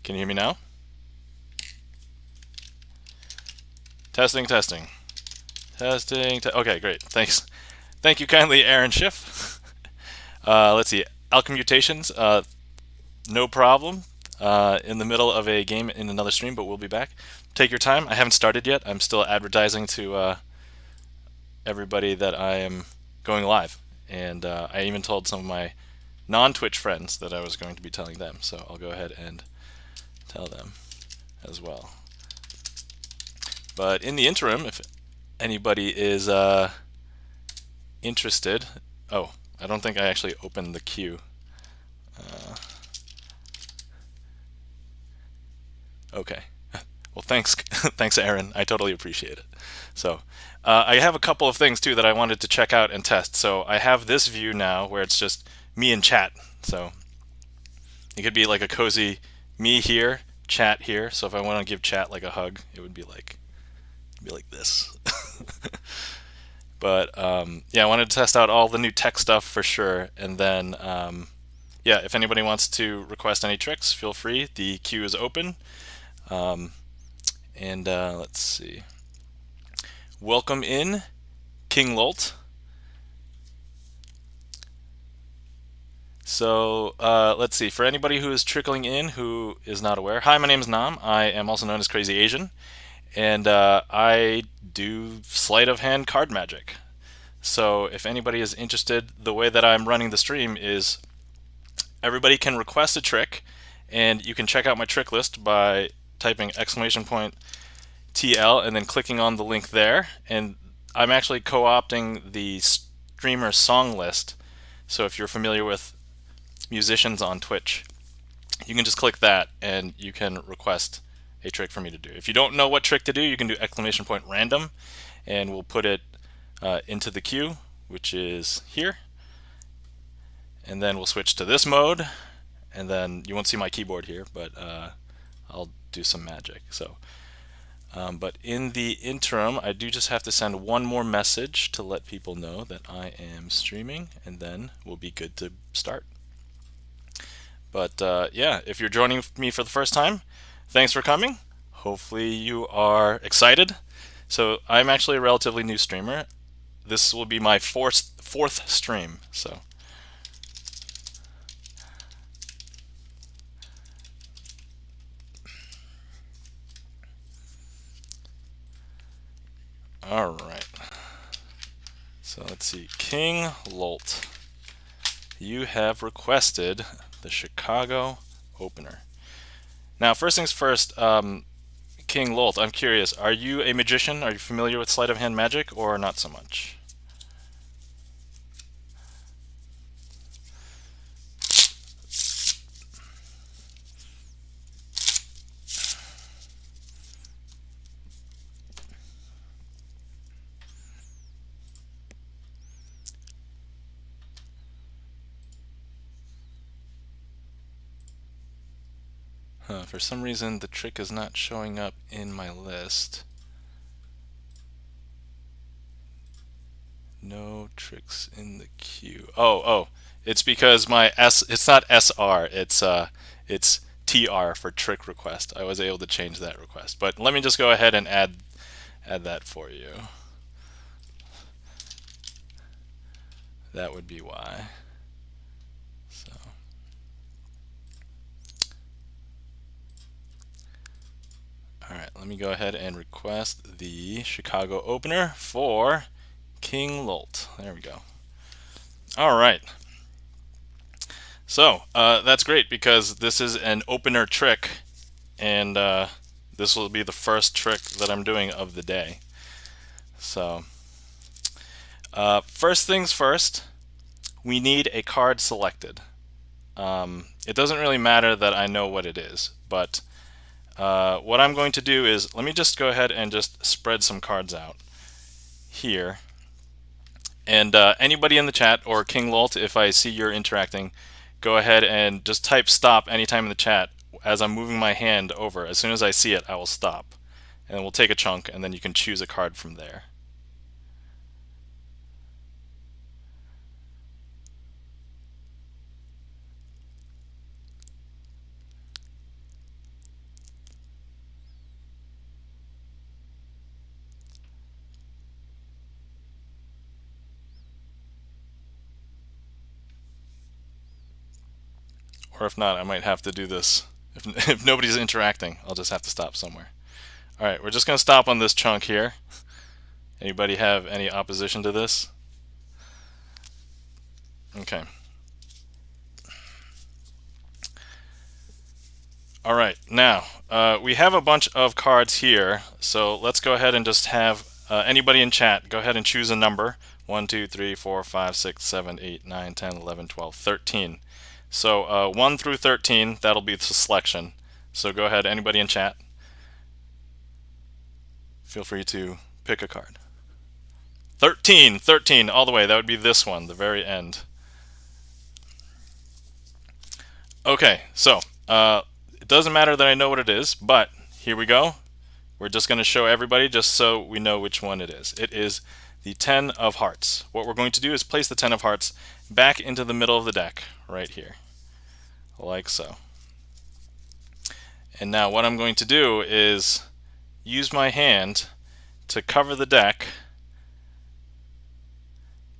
Can you hear me now? Testing, testing. Testing, okay, great. Thanks. Thank you kindly, Aaron Schiff. Let's see. Alchem Mutations, no problem. In the middle of a game in another stream, but we'll be back. Take your time. I haven't started yet. I'm still advertising to everybody that I am going live. And I even told some of my non-Twitch friends that I was going to be telling them. So I'll go ahead and tell them as well. But in the interim, if anybody is interested, oh, I don't think I actually opened the queue. Okay. Well, thanks, thanks, Aaron. I totally appreciate it. So I have a couple of things too that I wanted to check out and test. So I have this view now where it's just me and chat. So it could be like a cozy me here, chat here. So if I want to give chat like a hug, it would be like this. But yeah, I wanted to test out all the new tech stuff for sure. And then yeah, if anybody wants to request any tricks, feel free. The queue is open. And let's see. Welcome in, King Lolt. So let's see. For anybody who is trickling in who is not aware, hi, my name is Nam. I am also known as Crazy Asian, and I do sleight of hand card magic. So if anybody is interested, the way that I'm running the stream is everybody can request a trick, and you can check out my trick list by typing !TL and then clicking on the link there. And I'm actually co-opting the StreamerSonglist. So if you're familiar with musicians on Twitch, you can just click that and you can request a trick for me to do. If you don't know what trick to do, you can do !random and we'll put it into the queue, which is here. And then we'll switch to this mode, and then you won't see my keyboard here, but I'll do some magic. So, but in the interim, I do just have to send one more message to let people know that I am streaming, and then we'll be good to start. But yeah, if you're joining me for the first time, thanks for coming. Hopefully you are excited. So I'm actually a relatively new streamer. This will be my fourth stream. So. All right. So let's see. King Lolt, you have requested the Chicago opener. Now, first things first, King Lolt, I'm curious, are you a magician? Are you familiar with sleight of hand magic or not so much? For some reason, the trick is not showing up in my list. No tricks in the queue. Oh, it's because my it's not SR, it's TR for trick request. I was able to change that request. But let me just go ahead and add that for you. That would be why. So. All right, let me go ahead and request the Chicago opener for King Lolt. There we go. All right. So that's great because this is an opener trick, and this will be the first trick that I'm doing of the day. So first things first, we need a card selected. It doesn't really matter that I know what it is, but what I'm going to do is, let me just go ahead and just spread some cards out here. And anybody in the chat, or King Lolt, if I see you're interacting, go ahead and just type stop anytime in the chat as I'm moving my hand over. As soon as I see it, I will stop. And then we'll take a chunk, and then you can choose a card from there. Or if not, I might have to do this. If nobody's interacting, I'll just have to stop somewhere. All right, we're just going to stop on this chunk here. Anybody have any opposition to this? Okay. All right, now we have a bunch of cards here, so let's go ahead and just have anybody in chat go ahead and choose a number. 1, 2, 3, 4, 5, 6, 7, 8, 9, 10, 11, 12, 13. So 1 through 13, that'll be the selection. So go ahead, anybody in chat, feel free to pick a card. 13, 13, all the way. That would be this one, the very end. Okay, so it doesn't matter that I know what it is, but here we go. We're just going to show everybody just so we know which one it is. It is the 10 of hearts. What we're going to do is place the 10 of hearts back into the middle of the deck, right here, like so. And now what I'm going to do is use my hand to cover the deck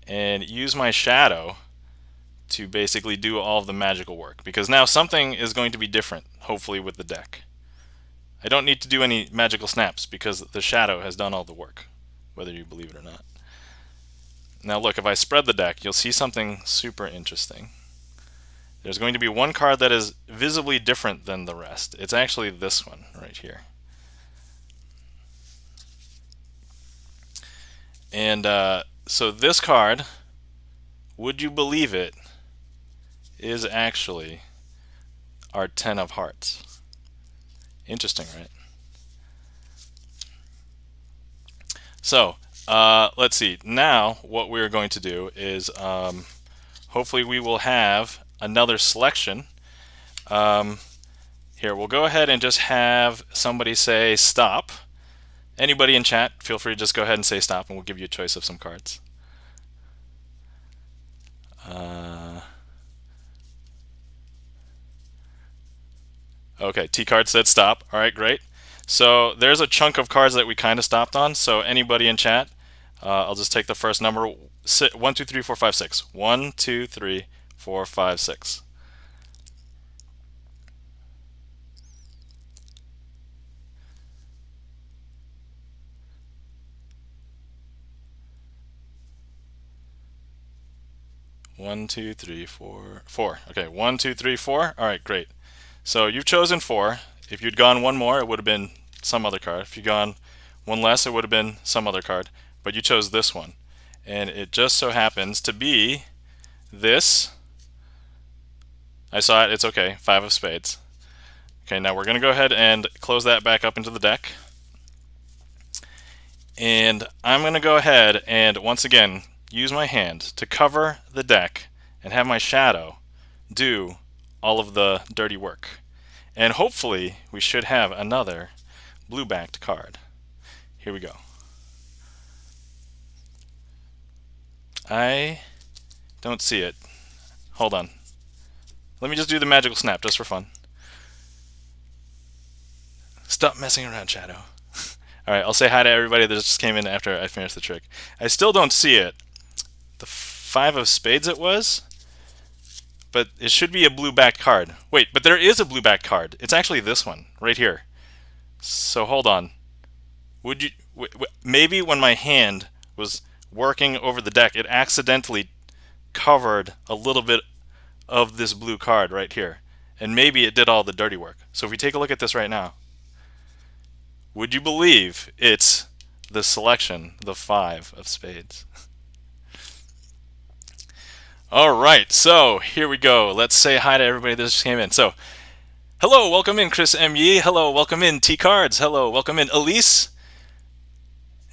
and use my shadow to basically do all of the magical work, because now something is going to be different, hopefully, with the deck. I don't need to do any magical snaps because the shadow has done all the work, whether you believe it or not. Now look, if I spread the deck, you'll see something super interesting. There's going to be one card that is visibly different than the rest. It's actually this one right here. And so this card, would you believe it, is actually our 10 of hearts. Interesting, right? So let's see. Now what we're going to do is hopefully we will have another selection. Here, we'll go ahead and just have somebody say stop. Anybody in chat, feel free to just go ahead and say stop, and we'll give you a choice of some cards. Okay, T card said stop. All right, great. So there's a chunk of cards that we kind of stopped on. So anybody in chat, I'll just take the first number. 1, 2, 3, 4, 5, 6. 1, 2, 3, 4, 5, 6. One, two, three, four, 4. Okay, 1, 2, 3, 4. All right, great. So you've chosen 4. If you'd gone one more, it would have been some other card. If you'd gone one less, it would have been some other card. But you chose this one. And it just so happens to be this. I saw it, it's okay. 5 of spades. Okay, now we're going to go ahead and close that back up into the deck. And I'm going to go ahead and once again use my hand to cover the deck and have my shadow do all of the dirty work. And hopefully we should have another blue-backed card. Here we go. I don't see it. Hold on. Let me just do the magical snap just for fun. Stop messing around, Shadow. Alright, I'll say hi to everybody that just came in after I finished the trick. I still don't see it. The 5 of spades it was? But it should be a blue-backed card. Wait, but there is a blue-backed card. It's actually this one, right here. So hold on. Would you... maybe when my hand was working over the deck, it accidentally covered a little bit of this blue card right here. And maybe it did all the dirty work. So if we take a look at this right now, would you believe it's the selection, the 5 of spades? Alright, so here we go. Let's say hi to everybody that just came in. So, hello, welcome in Chris M. Yee. Hello, welcome in T Cards. Hello, welcome in Elise.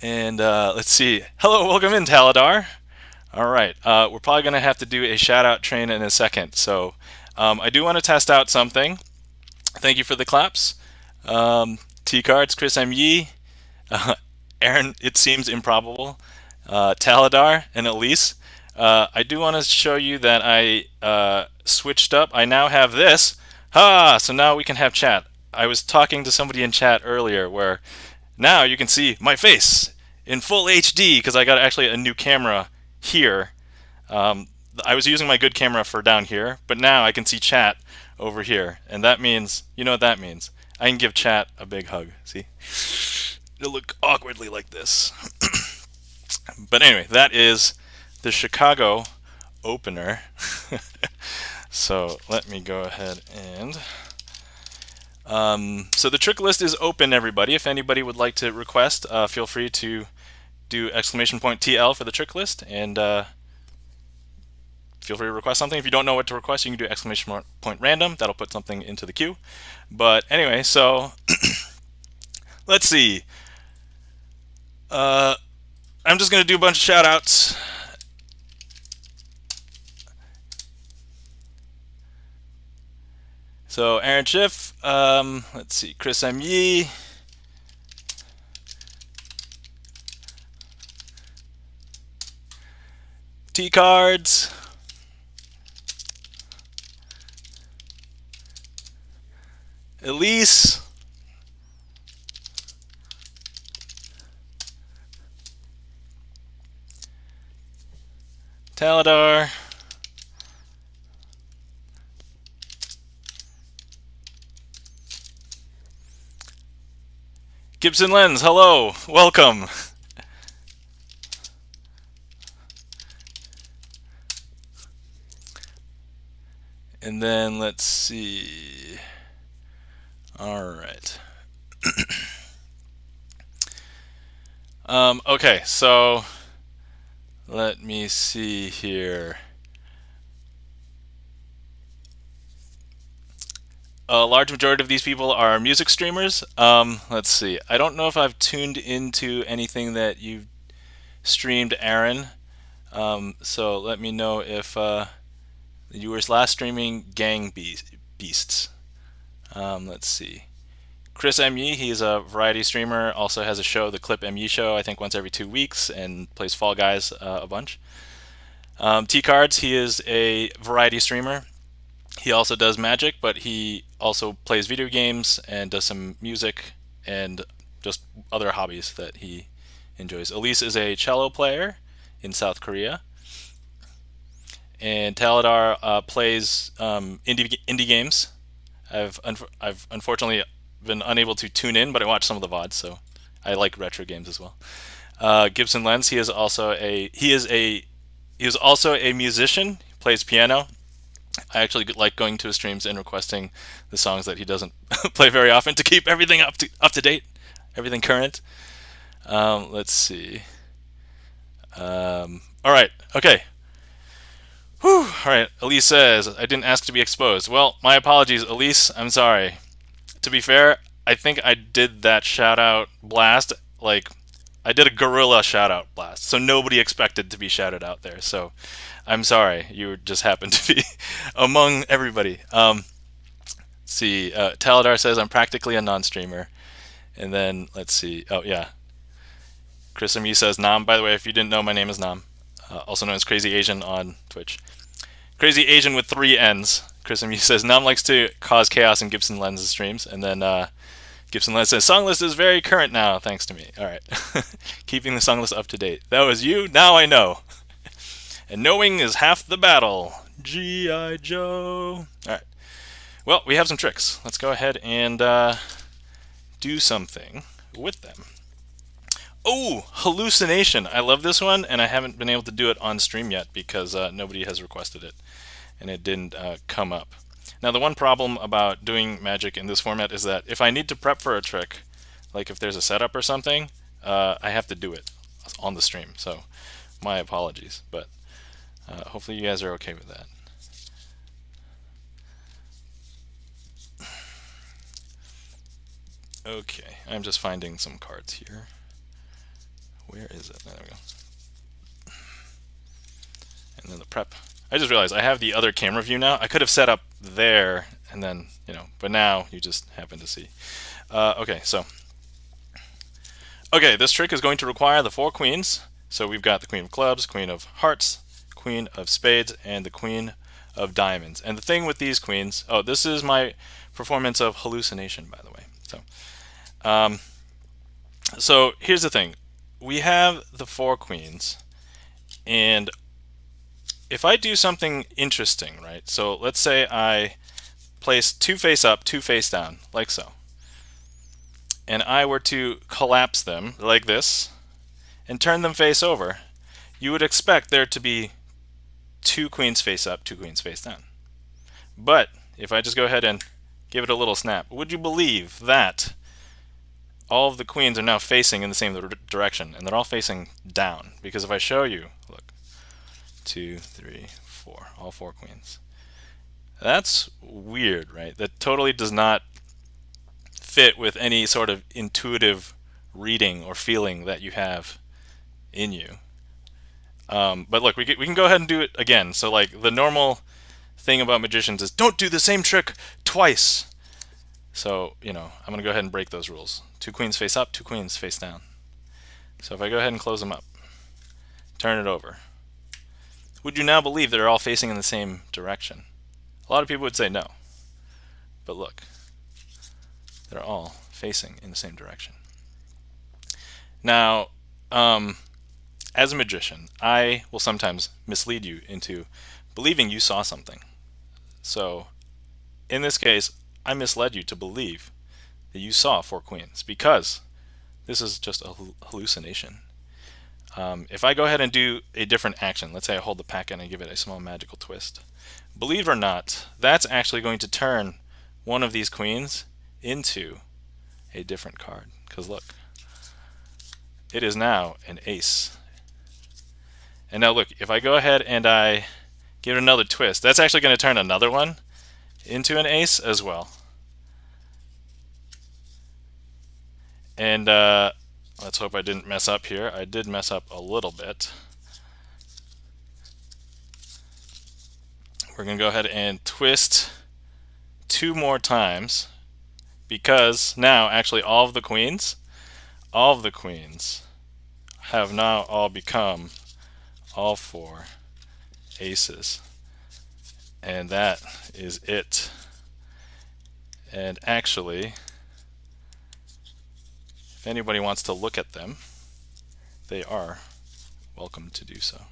And let's see. Hello, welcome in Taladar. Alright, we're probably going to have to do a shout out train in a second. So, I do want to test out something. Thank you for the claps. T Cards, Chris M. Yee, Aaron, it seems improbable, Taladar, and Elise. I do want to show you that I switched up. I now have this. So now we can have chat. I was talking to somebody in chat earlier where now you can see my face in full HD because I got actually a new camera here. I was using my good camera for down here, but now I can see chat over here. And that means, you know what that means? I can give chat a big hug. See? It'll look awkwardly like this. But anyway, that is the Chicago opener. So let me go ahead and... so the trick list is open, everybody. If anybody would like to request, feel free to do !TL for the trick list, and feel free to request something. If you don't know what to request, you can do !random. That'll put something into the queue. But anyway, so let's see. I'm just going to do a bunch of shout outs. So Aaron Schiff, let's see, Chris M. Yee, T Cards, Elise, Taladar, Gibson Lens, hello, welcome. And then let's see. All right. Okay, so let me see here. A large majority of these people are music streamers. Let's see. I don't know if I've tuned into anything that you've streamed, Aaron. So let me know if you were last streaming Gang Beasts. Let's see. Chris M.E., he's a variety streamer, also has a show, the Clip M.E. Show, I think once every 2 weeks, and plays Fall Guys a bunch. T Cards, he is a variety streamer. He also does magic, but he also plays video games and does some music and just other hobbies that he enjoys. Elise is a cello player in South Korea. And Taladar plays indie games. I've unfortunately been unable to tune in, but I watch some of the VODs, so I like retro games as well. Gibson Lens, he is also a musician. He plays piano. I actually like going to his streams and requesting the songs that he doesn't play very often to keep everything up to date, everything current. Let's see. All right. Okay. Whew. All right. Elise says, I didn't ask to be exposed. Well, my apologies, Elise. I'm sorry. To be fair, I think I did that shout out blast. Like, I did a guerrilla shout out blast. So nobody expected to be shouted out there. So I'm sorry. You just happened to be among everybody. See, Taladar says, I'm practically a non streamer. And then, let's see. Oh, yeah. Chris M. says, Nam. By the way, if you didn't know, my name is Nam. Also known as Crazy Asian on Twitch. Crazy Asian with 3 N's. Chris M. says, Nam likes to cause chaos in Gibson Lens' streams. And then Gibson Lens says, Songlist is very current now, thanks to me. All right. Keeping the Songlist up to date. That was you? Now I know. And knowing is half the battle. G.I. Joe. All right. Well, we have some tricks. Let's go ahead and do something with them. Oh, hallucination. I love this one, and I haven't been able to do it on stream yet because nobody has requested it, and it didn't come up. Now, the one problem about doing magic in this format is that if I need to prep for a trick, like if there's a setup or something, I have to do it on the stream. So my apologies, but hopefully you guys are okay with that. Okay, I'm just finding some cards here. Where is it? There we go. And then the prep. I just realized I have the other camera view now. I could have set up there and then, but now you just happen to see. Okay, so. Okay, this trick is going to require the 4 queens. So we've got the Queen of Clubs, Queen of Hearts, Queen of Spades, and the Queen of Diamonds. And the thing with these queens, this is my performance of hallucination, by the way. So here's the thing. We have the 4 queens, and if I do something interesting, right? So let's say I place two face up, two face down, like so, and I were to collapse them like this and turn them face over, you would expect there to be two queens face up, two queens face down. But if I just go ahead and give it a little snap, would you believe that all of the queens are now facing in the same direction, and they're all facing down? Because if I show you, look, 2, 3, 4, all 4 queens. That's weird, right? That totally does not fit with any sort of intuitive reading or feeling that you have in you. But look, we can go ahead and do it again. So like the normal thing about magicians is don't do the same trick twice. So, I'm going to go ahead and break those rules. 2 queens face up, 2 queens face down. So if I go ahead and close them up, turn it over, would you now believe they're all facing in the same direction? A lot of people would say no. But look, they're all facing in the same direction. Now, as a magician, I will sometimes mislead you into believing you saw something. So, in this case, I misled you to believe that you saw 4 queens because this is just a hallucination. If I go ahead and do a different action, let's say I hold the packet and give it a small magical twist, believe it or not, that's actually going to turn one of these queens into a different card. Because look, it is now an ace. And now look, if I go ahead and I give it another twist, that's actually going to turn another one into an ace as well. And let's hope I didn't mess up here. I did mess up a little bit. We're going to go ahead and twist 2 more times because now actually all of the queens have now all become all 4 aces. And that is it. And actually, if anybody wants to look at them, they are welcome to do so.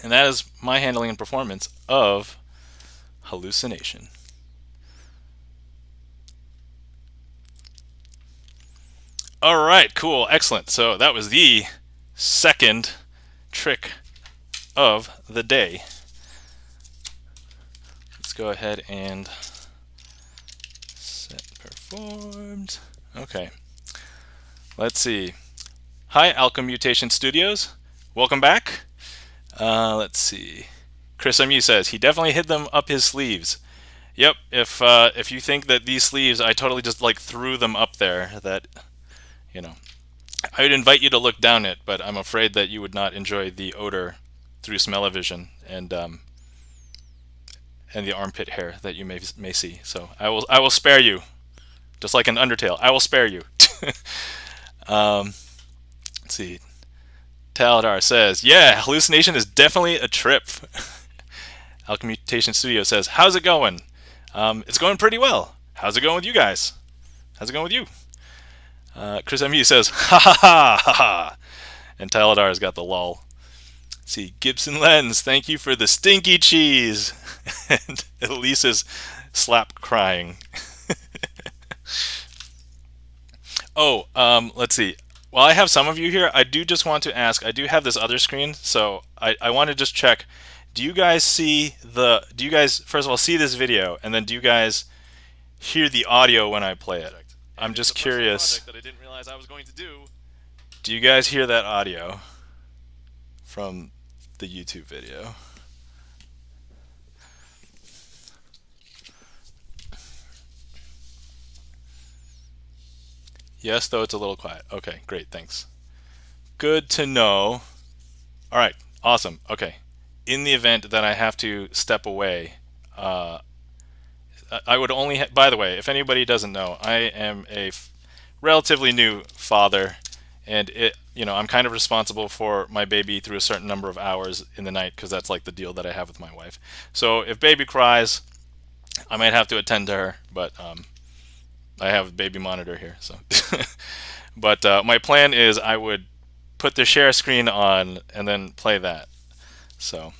And that is my handling and performance of hallucination. All right, cool, excellent. So that was the second trick of the day. Let's go ahead and set performed. Okay, let's see. Hi, Alchemutation Studios. Welcome back. Let's see. Chris MU says he definitely hid them up his sleeves. Yep. If you think that these sleeves, I totally just like threw them up there. That I would invite you to look down it, but I'm afraid that you would not enjoy the odor through smell-o-vision and the armpit hair that you may see. So I will spare you, just like an Undertale. I will spare you. Let's see. Taladar says, yeah, hallucination is definitely a trip. Alchemutation Studio says, how's it going? It's going pretty well. How's it going with you guys? How's it going with you? Chris MU says, ha ha ha ha ha. And Taladar has got the lol. Let's see, Gibson Lens, thank you for the stinky cheese. And Elise is slap crying. Oh, let's see. While I have some of you here, I do just want to ask, I do have this other screen, so I want to just check, do you guys first of all see this video, and then do you guys hear the audio when I play it? I'm just curious. That I didn't realize I was going to do. Do you guys hear that audio from the YouTube video? Yes, though it's a little quiet. Okay, great, thanks. Good to know. All right, awesome. Okay, in the event that I have to step away, I would only, by the way, if anybody doesn't know, I am a relatively new father, and I'm kind of responsible for my baby through a certain number of hours in the night because that's like the deal that I have with my wife. So if baby cries, I might have to attend to her, but I have a baby monitor here, so. But my plan is I would put the share screen on and then play that. So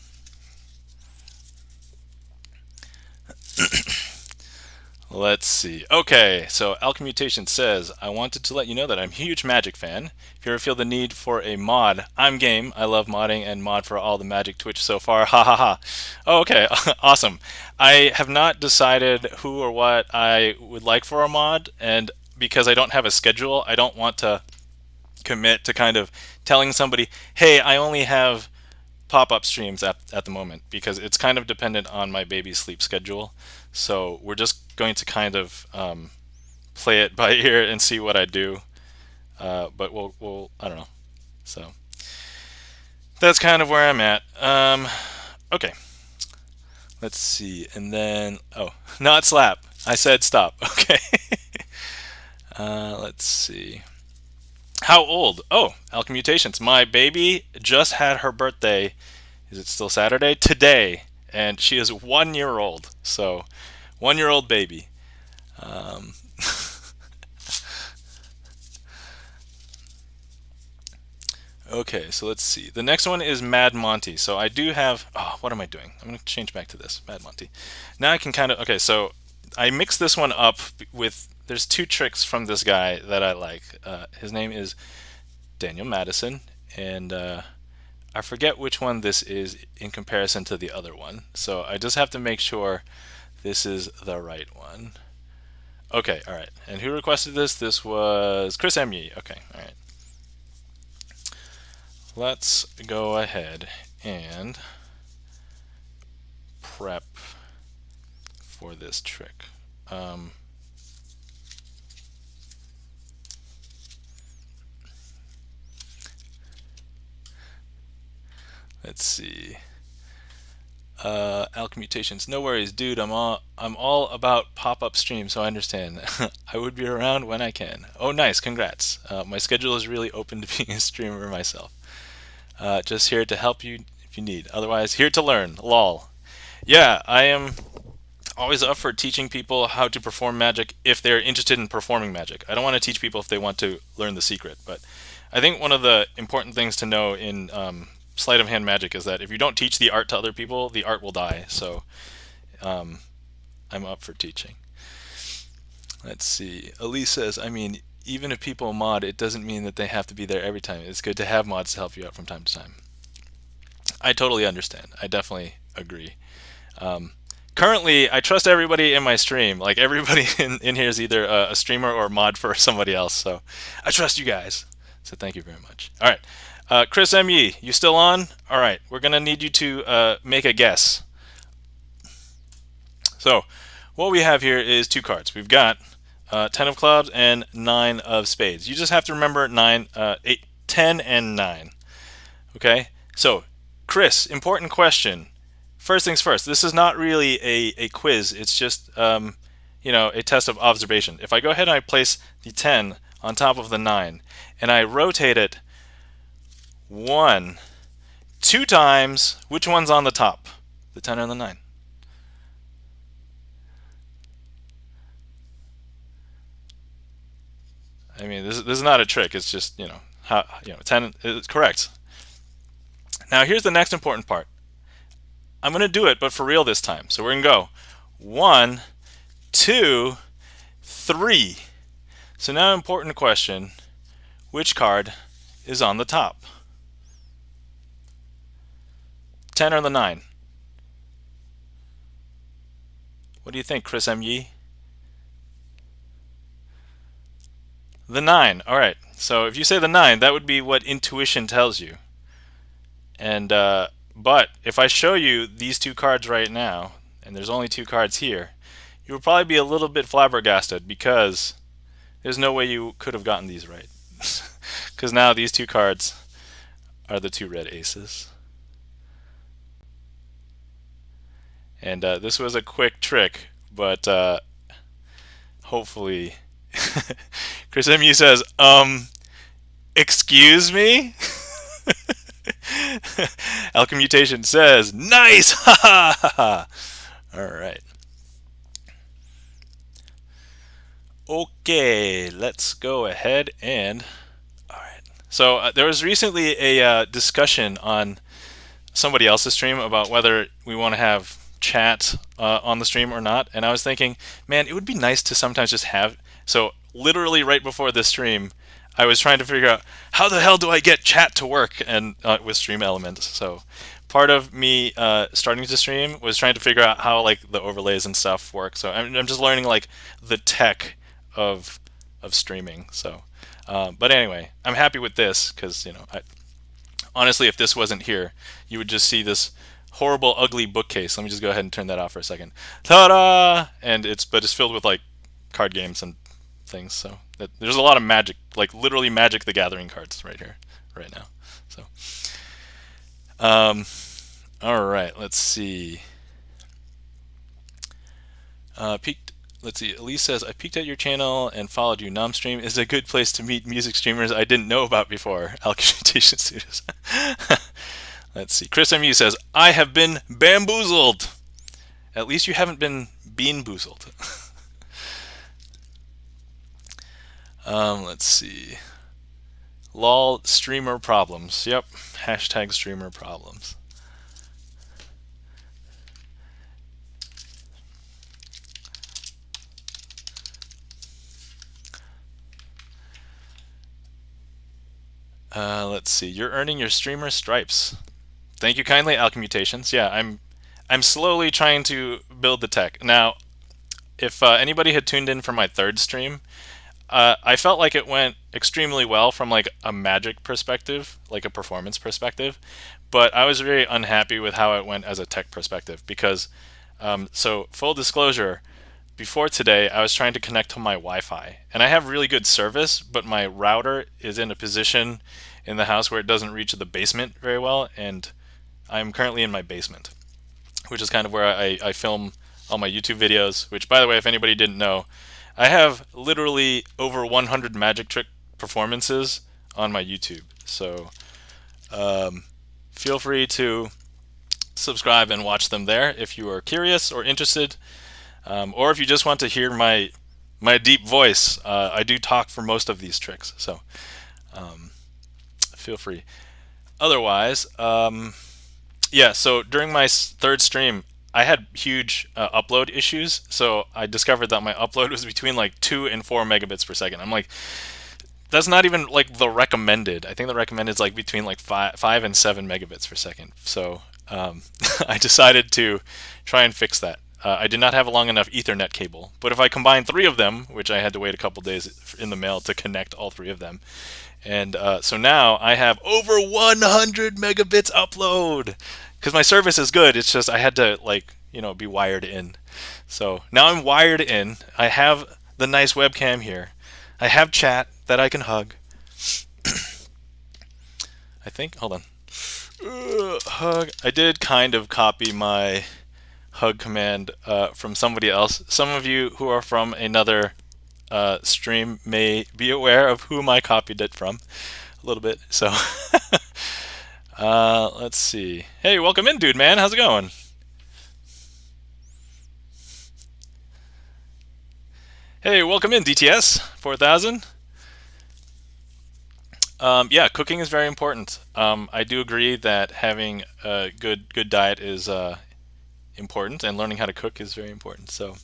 Let's see. Okay, so Alchemmutation says, I wanted to let you know that I'm a huge Magic fan. If you ever feel the need for a mod, I'm game. I love modding and mod for all the Magic Twitch so far. Ha ha ha. Oh, okay, awesome. I have not decided who or what I would like for a mod, and because I don't have a schedule, I don't want to commit to kind of telling somebody, hey, I only have pop-up streams at the moment, because it's kind of dependent on my baby's sleep schedule. So we're just going to kind of play it by ear and see what I do. But we'll I don't know. So that's kind of where I'm at. Okay, let's see. And then, oh, not slap. I said stop. Okay. Let's see. How old? Oh, Alchemutations. My baby just had her birthday. Is it still Saturday? Today. And she is 1 year old. So, 1 year old baby. Um, okay, so let's see. The next one is Mad Monty. So I do have. Oh, what am I doing? I'm going to change back to this. Mad Monty. Now I can kind of. Okay, so I mixed this one up with. There's two tricks from this guy that I like. His name is Daniel Madison. And I forget which one this is in comparison to the other one. So I just have to make sure this is the right one. Okay, all right. And who requested this? This was Chris M.E. Okay, all right. Let's go ahead and prep for this trick. Let's see. Alchemutations. No worries, dude. I'm all about pop-up streams, so I understand. I would be around when I can. Oh, nice. Congrats. My schedule is really open to being a streamer myself. Just here to help you if you need. Otherwise, here to learn. Lol. Yeah, I am always up for teaching people how to perform magic if they're interested in performing magic. I don't want to teach people if they want to learn the secret, but I think one of the important things to know in sleight of hand magic is that if you don't teach the art to other people, the art will die. So um, I'm up for teaching. Let's see. Elise says, I mean, even if people mod, it doesn't mean that they have to be there every time. It's good to have mods to help you out from time to time. I totally understand. I definitely agree. Um, Currently, I trust everybody in my stream. Like everybody in here is either a streamer or a mod for somebody else. So I trust you guys. So thank you very much. All right. Chris M.E., you still on? All right. We're going to need you to make a guess. So what we have here is two cards. We've got 10 of clubs and 9 of spades. You just have to remember 10 and 9. Okay? So, Chris, important question. First things first, this is not really a quiz. It's just, a test of observation. If I go ahead and I place the 10 on top of the 9, and I rotate it 2 times, which one's on the top? The 10 or the 9? I mean, this is not a trick. It's just, 10 is correct. Now, here's the next important part. I'm going to do it, but for real this time. So we're going to go 1, 2, 3. So now, important question. Which card is on the top? 10 or the 9? What do you think, Chris M.E.? The 9. All right. So if you say the 9, that would be what intuition tells you. And but if I show you these two cards right now, and there's only 2 cards here, you will probably be a little bit flabbergasted because there's no way you could have gotten these right. Because now these 2 cards are the 2 red aces. And this was a quick trick, but hopefully Chris M.U. says, excuse me? Alchemmutation says, nice! Ha ha ha! Alright. Okay, let's go ahead and... Alright. So there was recently a discussion on somebody else's stream about whether we want to have chat on the stream or not. And I was thinking, man, it would be nice to sometimes just have. So literally right before this stream, I was trying to figure out how the hell do I get chat to work and with Stream Elements. So part of me starting to stream was trying to figure out how like the overlays and stuff work. So I'm just learning like the tech of streaming. So, but anyway, I'm happy with this because honestly, if this wasn't here, you would just see this horrible, ugly bookcase. Let me just go ahead and turn that off for a second. Ta-da! And it's filled with like card games and things. So there's a lot of Magic, like literally Magic the Gathering cards right here, right now. So, all right, let's see. Peeked. Let's see. Elise says, I peeked at your channel and followed you. Nomstream is a good place to meet music streamers I didn't know about before. Alchemization Studios. Let's see. Chris MU says, I have been bamboozled. At least you haven't been bean-boozled. Let's see. Lol, streamer problems. Yep. Hashtag streamer problems. Let's see. You're earning your streamer stripes. Thank you kindly, Alchemutations. Yeah, I'm slowly trying to build the tech. Now, if anybody had tuned in for my third stream, I felt like it went extremely well from like a Magic perspective, like a performance perspective, but I was very unhappy with how it went as a tech perspective because, so full disclosure, before today I was trying to connect to my Wi-Fi, and I have really good service, but my router is in a position in the house where it doesn't reach the basement very well, and I'm currently in my basement, which is kind of where I film all my YouTube videos, which, by the way, if anybody didn't know, I have literally over 100 magic trick performances on my YouTube. So feel free to subscribe and watch them there if you are curious or interested, or if you just want to hear my deep voice. I do talk for most of these tricks, so feel free. Otherwise, yeah, so during my third stream, I had huge upload issues, so I discovered that my upload was between like 2 and 4 megabits per second. I'm like, that's not even like the recommended. I think the recommended is like between like 5 and 7 megabits per second. So I decided to try and fix that. I did not have a long enough Ethernet cable, but if I combine 3 of them, which I had to wait a couple days in the mail to connect all 3 of them, and so now I have over 100 megabits upload because my service is good. It's just I had to be wired in. So now I'm wired in. I have the nice webcam here. I have chat that I can hug. I think. Hold on. Hug. I did kind of copy my hug command from somebody else. Some of you who are from another stream may be aware of whom I copied it from a little bit. So let's see. Hey, welcome in, dude, man. How's it going? Hey, welcome in, DTS 4000. Yeah, cooking is very important. I do agree that having a good diet is important, and learning how to cook is very important. So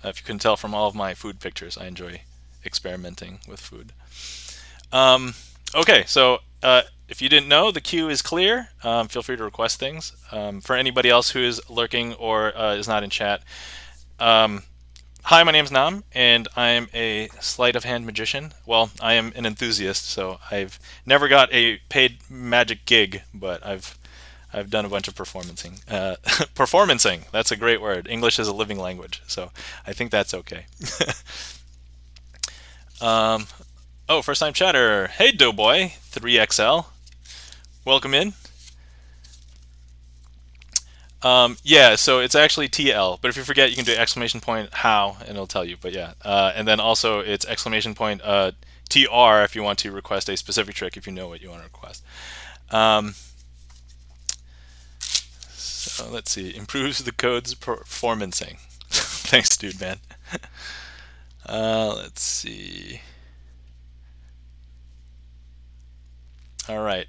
if you can tell from all of my food pictures, I enjoy experimenting with food. Okay, so if you didn't know, the queue is clear. Feel free to request things. For anybody else who is lurking or is not in chat, hi, my name's Nam, and I am a sleight of hand magician. Well, I am an enthusiast, so I've never got a paid magic gig, but I've done a bunch of performancing. Performancing, that's a great word. English is a living language, so I think that's okay. Oh, first time chatter. Hey, Doughboy 3XL. Welcome in. Yeah, so it's actually TL, but if you forget, you can do exclamation point how, and it'll tell you. But yeah, and then also it's exclamation point TR if you want to request a specific trick if you know what you want to request. So let's see, improves the code's performancing. Thanks, dude, man. Let's see. All right.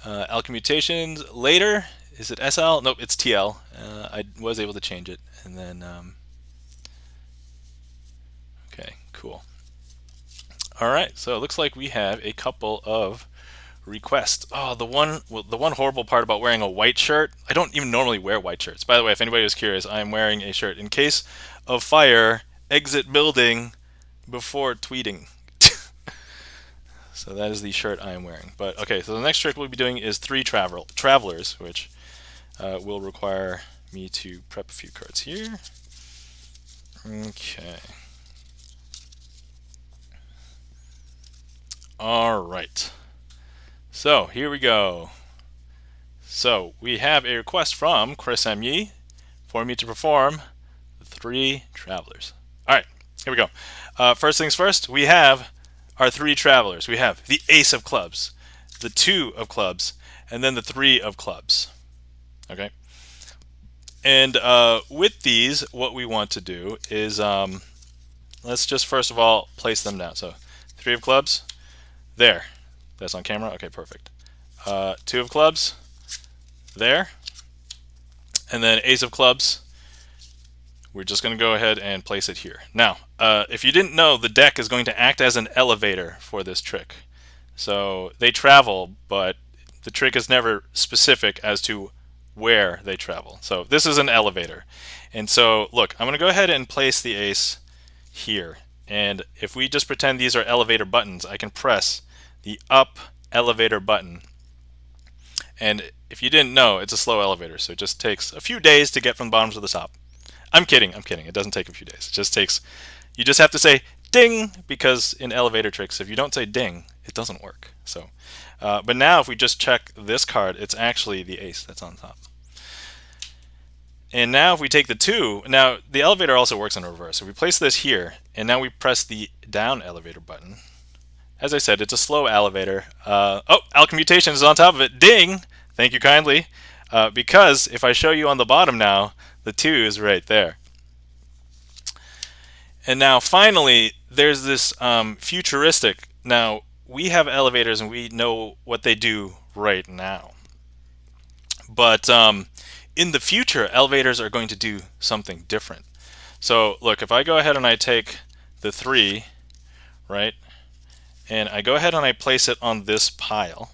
Alchemutations later. is it SL? Nope, it's TL. I was able to change it, and then okay, cool. All right, so it looks like we have a couple of requests. Oh, the one horrible part about wearing a white shirt. I don't even normally wear white shirts. By the way, if anybody was curious, I am wearing a shirt in case of fire. Exit building before tweeting. So that is the shirt I am wearing. But okay, so the next trick we'll be doing is 3 travelers, which will require me to prep a few cards here. Okay. All right. So here we go. So we have a request from Chris M. Yee for me to perform the 3 travelers. All right, here we go. First things first, we have our 3 travelers. We have the ace of clubs, the 2 of clubs, and then the 3 of clubs. Okay. And with these, what we want to do is let's just first of all place them down. So 3 of clubs, there. That's on camera. Okay, perfect. 2 of clubs, there. And then ace of clubs, we're just going to go ahead and place it here. Now, if you didn't know, the deck is going to act as an elevator for this trick. So they travel, but the trick is never specific as to where they travel. So this is an elevator. And so, look, I'm going to go ahead and place the ace here. And if we just pretend these are elevator buttons, I can press the up elevator button. And if you didn't know, it's a slow elevator, so it just takes a few days to get from the bottom to the top. I'm kidding. It doesn't take a few days. It just takes, you just have to say ding, because in elevator tricks, if you don't say ding, it doesn't work. So, but now if we just check this card, it's actually the ace that's on top. And now if we take the 2, now the elevator also works in reverse. If we place this here, and now we press the down elevator button, as I said, it's a slow elevator. Oh, Alchemutations is on top of it. Ding! Thank you kindly. Because if I show you on the bottom now, the 2 is right there. And now finally, there's this futuristic. Now, we have elevators and we know what they do right now. But in the future, elevators are going to do something different. So look, if I go ahead and I take the 3, right, and I go ahead and I place it on this pile,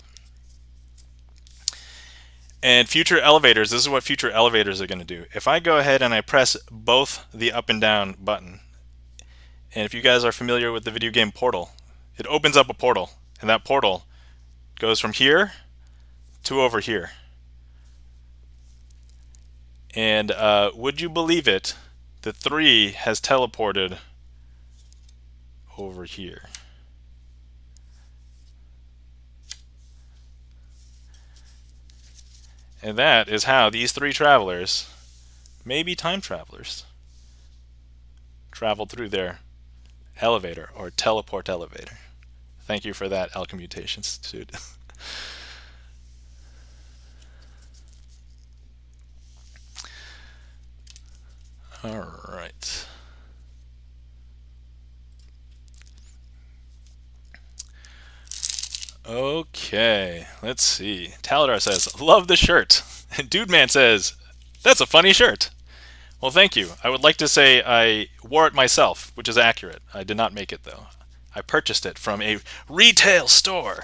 and future elevators, this is what future elevators are going to do. If I go ahead and I press both the up and down button, and if you guys are familiar with the video game Portal, it opens up a portal, and that portal goes from here to over here. And would you believe it, the 3 has teleported over here. And that is how these 3 travelers, maybe time travelers, traveled through their elevator or teleport elevator. Thank you for that, Alchemutations, dude. All right. Okay, let's see. Taladar says, love the shirt. And Dude Man says, that's a funny shirt. Well, thank you. I would like to say I wore it myself, which is accurate. I did not make it, though. I purchased it from a retail store.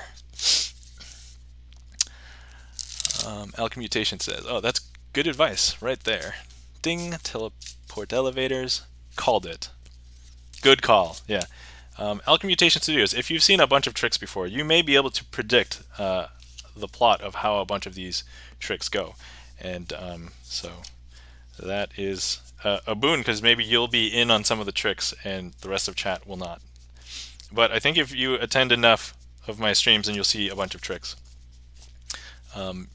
Alchemutation says, oh, that's good advice right there. Ding, teleport elevators. Called it. Good call, yeah. Alchemutation Studios, if you've seen a bunch of tricks before, you may be able to predict the plot of how a bunch of these tricks go. And so that is a boon, because maybe you'll be in on some of the tricks and the rest of chat will not. But I think if you attend enough of my streams, and you'll see a bunch of tricks. You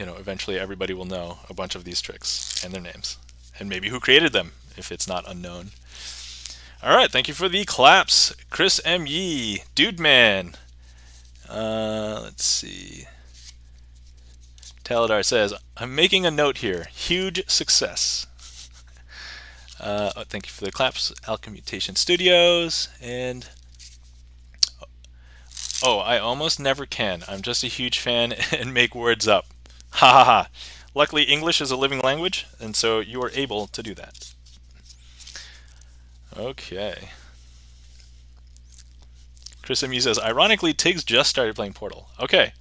know, eventually everybody will know a bunch of these tricks and their names, and maybe who created them if it's not unknown. All right, thank you for the claps, Chris M. Yee, Dude Man. Let's see. Taladar says, I'm making a note here. Huge success. Thank you for the claps, Alchemutation Studios. And oh, I almost never can. I'm just a huge fan and make words up. Ha ha ha. Luckily, English is a living language, and so you are able to do that. Okay. Chris MU says, ironically, Tiggs just started playing Portal. Okay,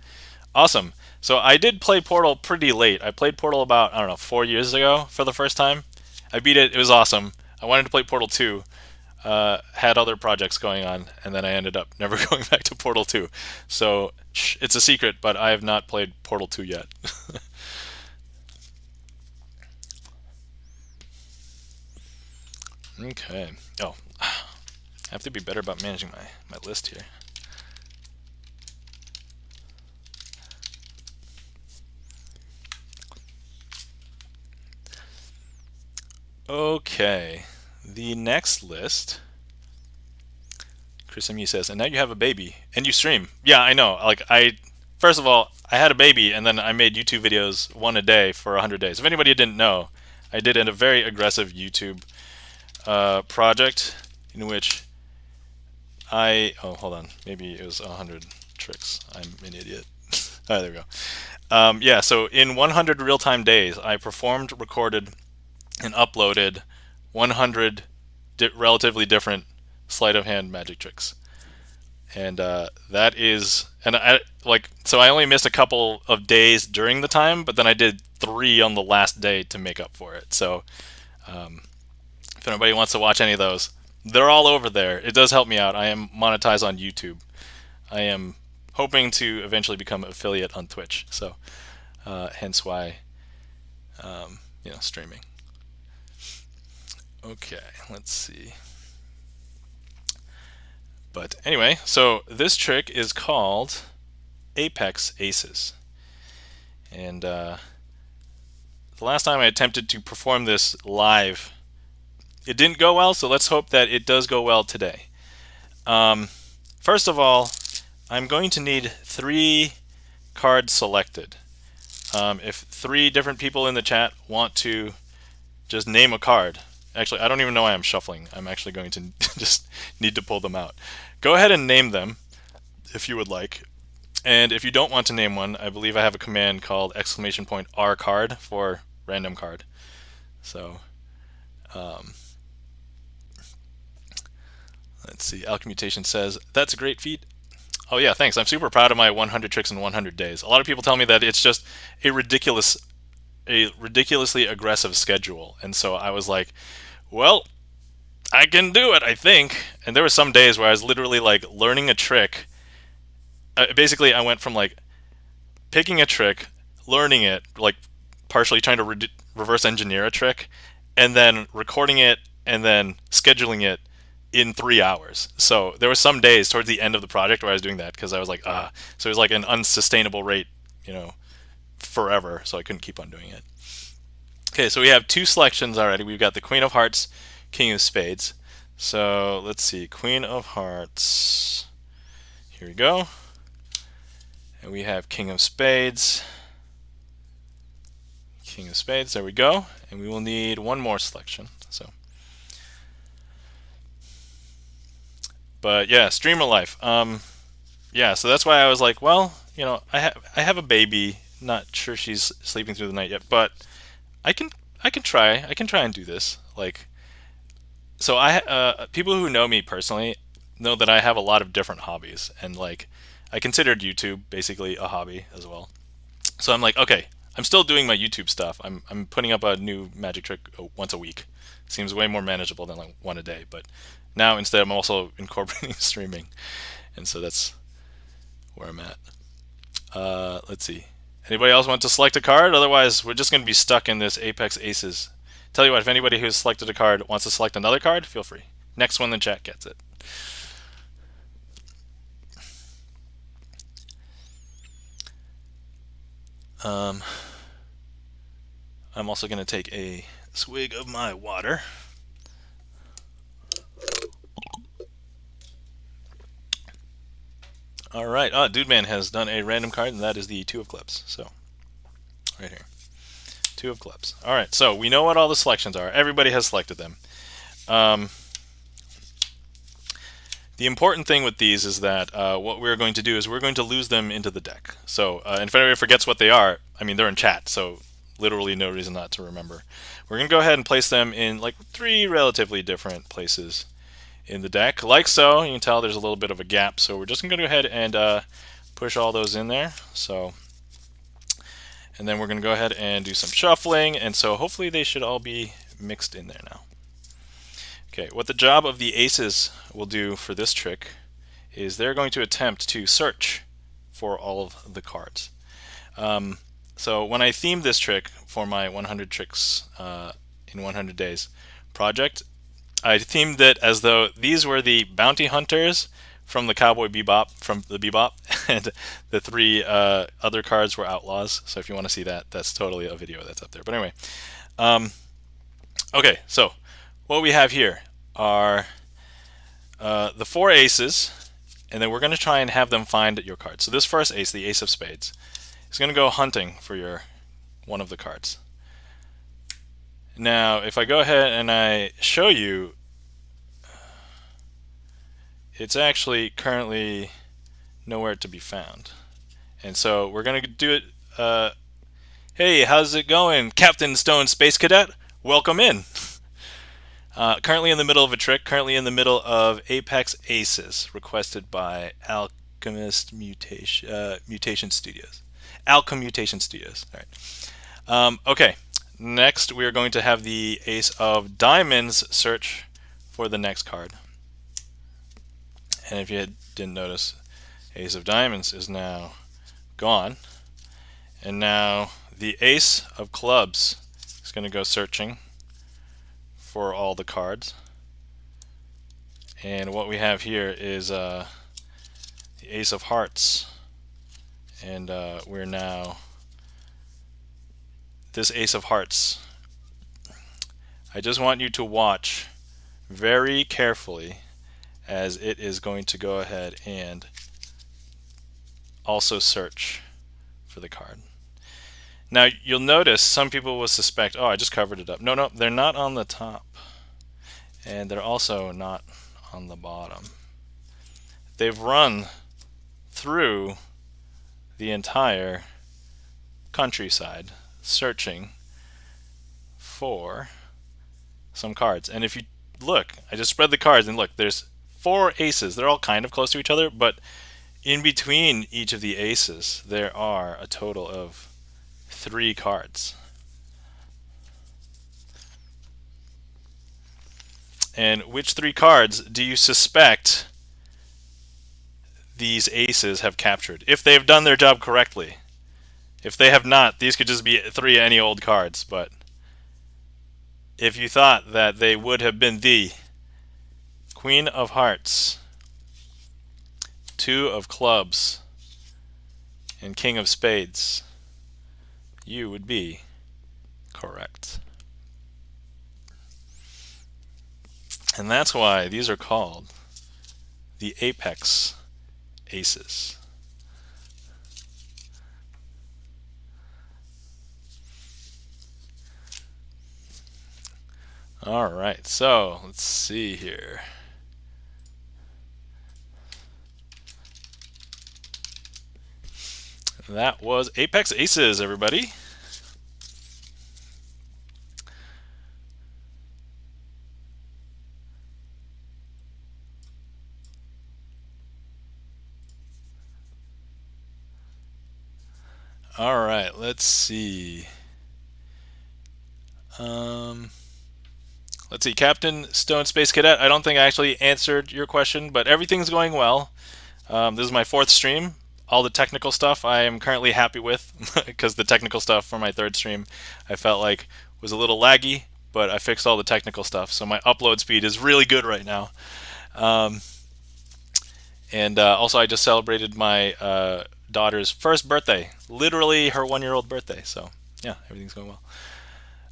awesome. So I did play Portal pretty late. I played Portal about, I don't know, 4 years ago for the first time. I beat it. It was awesome. I wanted to play Portal 2. Had other projects going on, and then I ended up never going back to Portal 2. So it's a secret, but I have not played Portal 2 yet. Okay. Oh, I have to be better about managing my list here. Okay, the next list. Chris MU says, and now you have a baby and you stream. Yeah, I know. Like first of all, I had a baby and then I made YouTube videos one a day for 100 days. If anybody didn't know, I did a very aggressive YouTube project in which oh, hold on, maybe it was 100 tricks. I'm an idiot. There we go. Yeah, so in 100 real-time days, I performed, recorded, and uploaded 100 relatively different sleight of hand magic tricks. And that is, and so I only missed a couple of days during the time, but then I did 3 on the last day to make up for it. So if anybody wants to watch any of those, they're all over there. It does help me out. I am monetized on YouTube. I am hoping to eventually become an affiliate on Twitch. So hence why, streaming. Okay, let's see. But anyway, so this trick is called Apex Aces. And the last time I attempted to perform this live, it didn't go well, so let's hope that it does go well today. First of all, I'm going to need 3 cards selected. If 3 different people in the chat want to just name a card. Actually, I don't even know why I'm shuffling. I'm actually going to just need to pull them out. Go ahead and name them if you would like. And if you don't want to name one, I believe I have a command called !R card for random card. So let's see. Alchemmutation says, that's a great feat. Oh yeah, thanks. I'm super proud of my 100 tricks in 100 days. A lot of people tell me that it's just a ridiculously aggressive schedule. And so I was like, well, I can do it, I think. And there were some days where I was literally like learning a trick. Basically, I went from like picking a trick, learning it, like partially trying to reverse engineer a trick, and then recording it and then scheduling it in 3 hours. So there were some days towards the end of the project where I was doing that because I was like, so it was like an unsustainable rate, forever. So I couldn't keep on doing it. Okay, so we have 2 selections already. We've got the Queen of Hearts, King of Spades. So let's see, Queen of Hearts. Here we go. And we have King of Spades. King of Spades, there we go. And we will need 1 more selection. But yeah, streamer life. Yeah, so that's why I was like, well, I have a baby. Not sure she's sleeping through the night yet, but I can try and do this. So people who know me personally know that I have a lot of different hobbies, and I considered YouTube basically a hobby as well. So I'm like, okay, I'm still doing my YouTube stuff. I'm putting up a new magic trick once a week. Seems way more manageable than 1 a day, but now instead I'm also incorporating streaming, and so that's where I'm at. Let's see. Anybody else want to select a card? Otherwise, we're just going to be stuck in this Apex Aces. Tell you what, if anybody who's selected a card wants to select another card, feel free. Next one in the chat gets it. I'm also going to take a swig of my water. All right. Dude Man has done a random card, and that is the 2 of Clubs. So, right here. 2 of Clubs. All right. So, we know what all the selections are. Everybody has selected them. The important thing with these is that what we're going to do is we're going to lose them into the deck. So, and if anybody forgets what they are, I mean, they're in chat, so literally no reason not to remember. We're going to go ahead and place them in like 3 relatively different places in the deck. Like so, you can tell there's a little bit of a gap, so we're just going to go ahead and push all those in there. So, and then we're going to go ahead and do some shuffling, and so hopefully they should all be mixed in there now. Okay, what the job of the aces will do for this trick is they're going to attempt to search for all of the cards. So when I themed this trick for my 100 tricks in 100 days project, I themed it as though these were the bounty hunters from the Cowboy Bebop, and the 3 other cards were outlaws. So if you want to see that, that's totally a video that's up there. But anyway, okay, so what we have here are the 4 aces, and then we're going to try and have them find your card. So this first ace, the ace of spades, is going to go hunting for one of the cards. Now, if I go ahead and I show you, it's actually currently nowhere to be found. And so we're going to do it. Hey, how's it going, Captain Stone Space Cadet? Welcome in. Currently in the middle of a trick, currently in the middle of Apex Aces, requested by Alchemist Mutation Studios. Alchemmutation Studios. All right. Okay. Next, we are going to have the Ace of Diamonds search for the next card. And if you didn't notice, Ace of Diamonds is now gone. And now the Ace of Clubs is going to go searching for all the cards. And what we have here is the Ace of Hearts. And we're now this Ace of Hearts. I just want you to watch very carefully as it is going to go ahead and also search for the card. Now you'll notice some people will suspect, oh, I just covered it up. No, they're not on the top, and they're also not on the bottom. They've run through the entire countryside searching for some cards. And if you look, I just spread the cards, and look, there's 4 aces. They're all kind of close to each other, but in between each of the aces there are a total of 3 cards. And which 3 cards do you suspect these aces have captured, if they have done their job correctly? If they have not, these could just be 3 any old cards, but if you thought that they would have been the Queen of Hearts, 2 of Clubs, and King of Spades, you would be correct. And that's why these are called the Apex Aces. Alright, so let's see here. That was Apex Aces, everybody. Alright, let's see. Let's see, Captain Stone Space Cadet, I don't think I actually answered your question, but everything's going well. This is my 4th stream. All the technical stuff I am currently happy with, because the technical stuff for my 3rd stream I felt like was a little laggy, but I fixed all the technical stuff, so my upload speed is really good right now. And also I just celebrated my daughter's 1st birthday, literally her 1-year-old birthday, so yeah, everything's going well.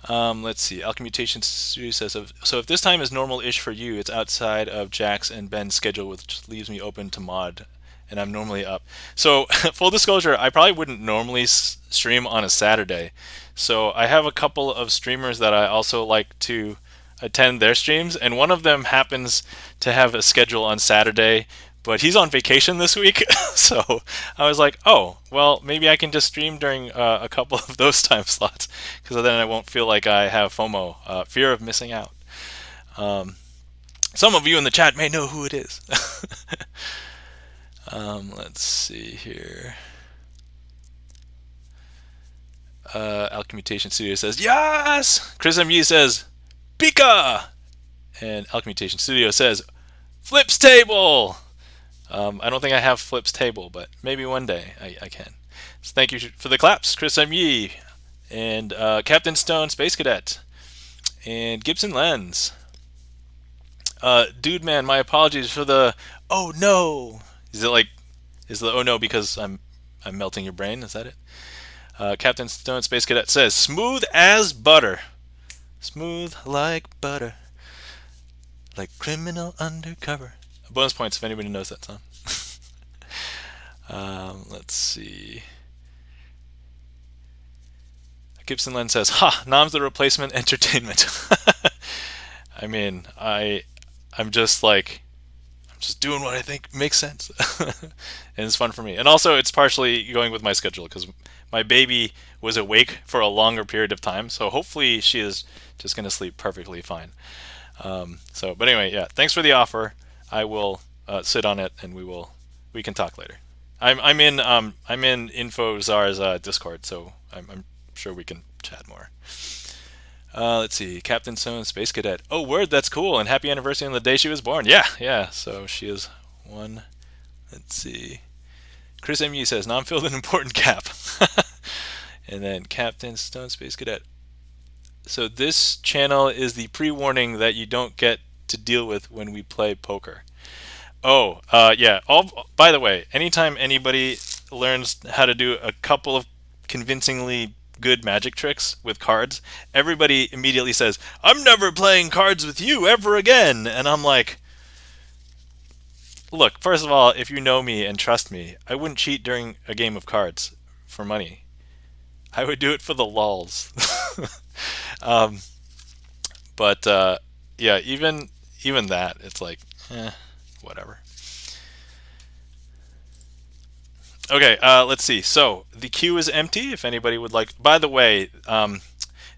Let's see, Alchemmutation Studio says, so if this time is normal-ish for you, it's outside of Jack's and Ben's schedule, which leaves me open to mod, and I'm normally up. So, full disclosure, I probably wouldn't normally stream on a Saturday. So I have a couple of streamers that I also like to attend their streams, and one of them happens to have a schedule on Saturday, but he's on vacation this week, so I was like, oh, well, maybe I can just stream during a couple of those time slots, because then I won't feel like I have FOMO, fear of missing out. Some of you in the chat may know who it is. Let's see here. Alchemmutation Studio says, yes! Chris MU says, Pika! And Alchemmutation Studio says, Flips Table! I don't think I have Flips Table, but maybe one day I can. So thank you for the claps, Chris M. and Captain Stone, Space Cadet, and Gibson Lens. Dude man, my apologies for the oh no. Is the oh no because I'm melting your brain? Is that it? Captain Stone, Space Cadet says, smooth as butter. Smooth like butter. Like criminal undercover. Bonus points if anybody knows that song. Let's see. Gibson Len says, ha, Nom's the replacement entertainment. I mean, I'm just doing what I think makes sense. And it's fun for me. And also it's partially going with my schedule because my baby was awake for a longer period of time. So hopefully she is just going to sleep perfectly fine. But anyway, yeah, thanks for the offer. I will sit on it and we can talk later. I'm in InfoZar's Discord, so I'm sure we can chat more. Let's see, Captain Stone, Space Cadet. Oh, word, that's cool, and happy anniversary on the day she was born. Yeah, so she is one. Let's see. Chris MU says, Nom filled an important gap. And then Captain Stone, Space Cadet. So this channel is the pre-warning that you don't get to deal with when we play poker. Oh, yeah. By the way, anytime anybody learns how to do a couple of convincingly good magic tricks with cards, everybody immediately says, I'm never playing cards with you ever again. And I'm like, look, first of all, if you know me and trust me, I wouldn't cheat during a game of cards for money. I would do it for the lulz. Yeah, even that, it's like, whatever. Okay, let's see. So the queue is empty. If anybody would like, by the way,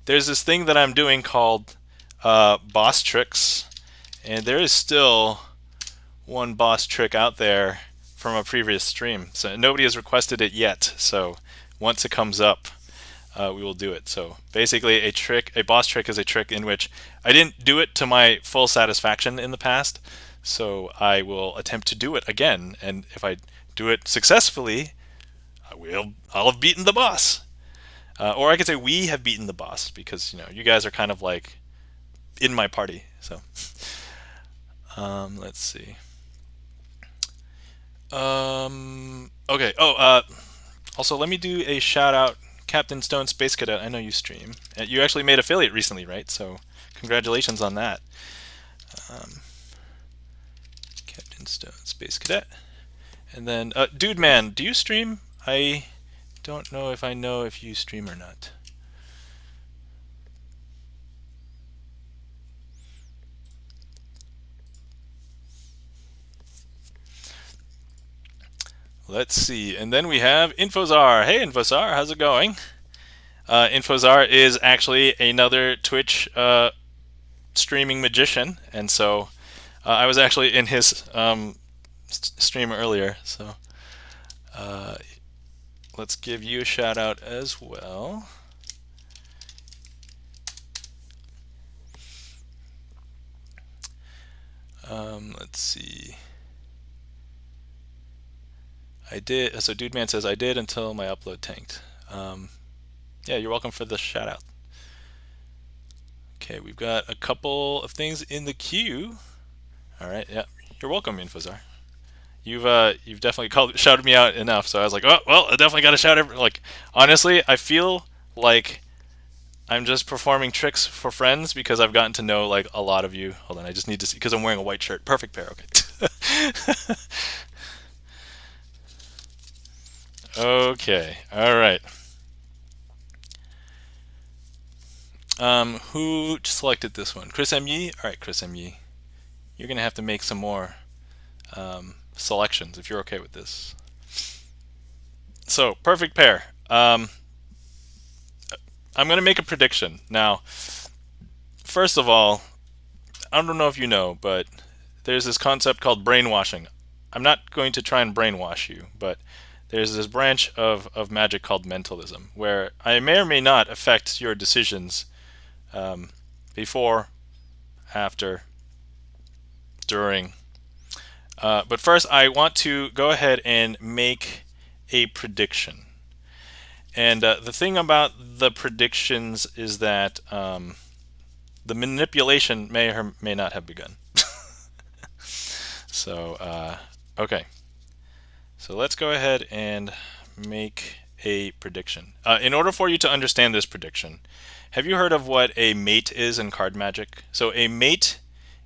there's this thing that I'm doing called boss tricks, and there is still one boss trick out there from a previous stream. So nobody has requested it yet. So once it comes up, we will do it. So basically, a boss trick is a trick in which I didn't do it to my full satisfaction in the past. So I will attempt to do it again, and if I do it successfully, I'll have beaten the boss. Or I could say we have beaten the boss because you guys are kind of like in my party. So let's see. Okay. Also, let me do a shout out, Captain Stone, Space Cadet. I know you stream. You actually made affiliate recently, right? So congratulations on that. Captain Stone, Space Cadet. And then, Dude Man, do you stream? I don't know if you stream or not. Let's see. And then we have InfoZar. Hey, InfoZar, how's it going? InfoZar is actually another Twitch streaming magician. And so I was actually in his stream earlier. So let's give you a shout out as well. Let's see. I did. So Dude Man says I did until my upload tanked. Yeah, you're welcome for the shout out. Okay, we've got a couple of things in the queue. All right, yeah, you're welcome, InfoZar. You've definitely shouted me out enough, so I was like, oh well, I definitely got to shout. Like honestly, I feel like I'm just performing tricks for friends because I've gotten to know like a lot of you. Hold on, I just need to see because I'm wearing a white shirt. Perfect pair. Okay. Okay. All right. Who selected this one? Chris M. Yee? All right, Chris M. Yee. You're going to have to make some more selections, if you're okay with this. So, perfect pair. I'm going to make a prediction. Now, first of all, I don't know if you know, but there's this concept called brainwashing. I'm not going to try and brainwash you, but there's this branch of magic called mentalism, where I may or may not affect your decisions before, after, during. But first, I want to go ahead and make a prediction. And the thing about the predictions is that the manipulation may or may not have begun. So, okay. So let's go ahead and make a prediction. In order for you to understand this prediction, have you heard of what a mate is in card magic? So a mate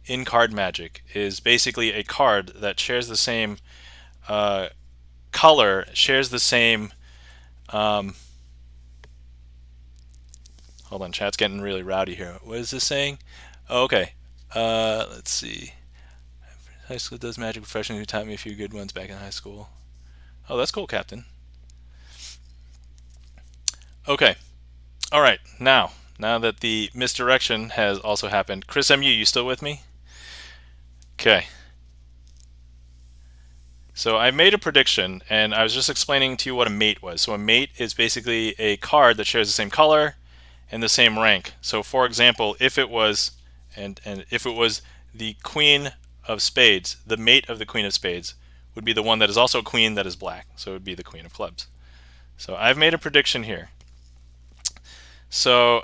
in card magic is basically a card that shares the same color, shares the same hold on, chat's getting really rowdy here. What is this saying? Oh, okay. Let's see. High school does magic professionally. Who taught me a few good ones back in high school. Oh, that's cool, Captain. Okay. All right. Now that the misdirection has also happened, Chris MU, you still with me? Okay. So I made a prediction, and I was just explaining to you what a mate was. So a mate is basically a card that shares the same color and the same rank. So for example, if it was if it was the Queen of Spades, the mate of the Queen of Spades would be the one that is also a queen that is black. So it would be the Queen of Clubs. So I've made a prediction here. So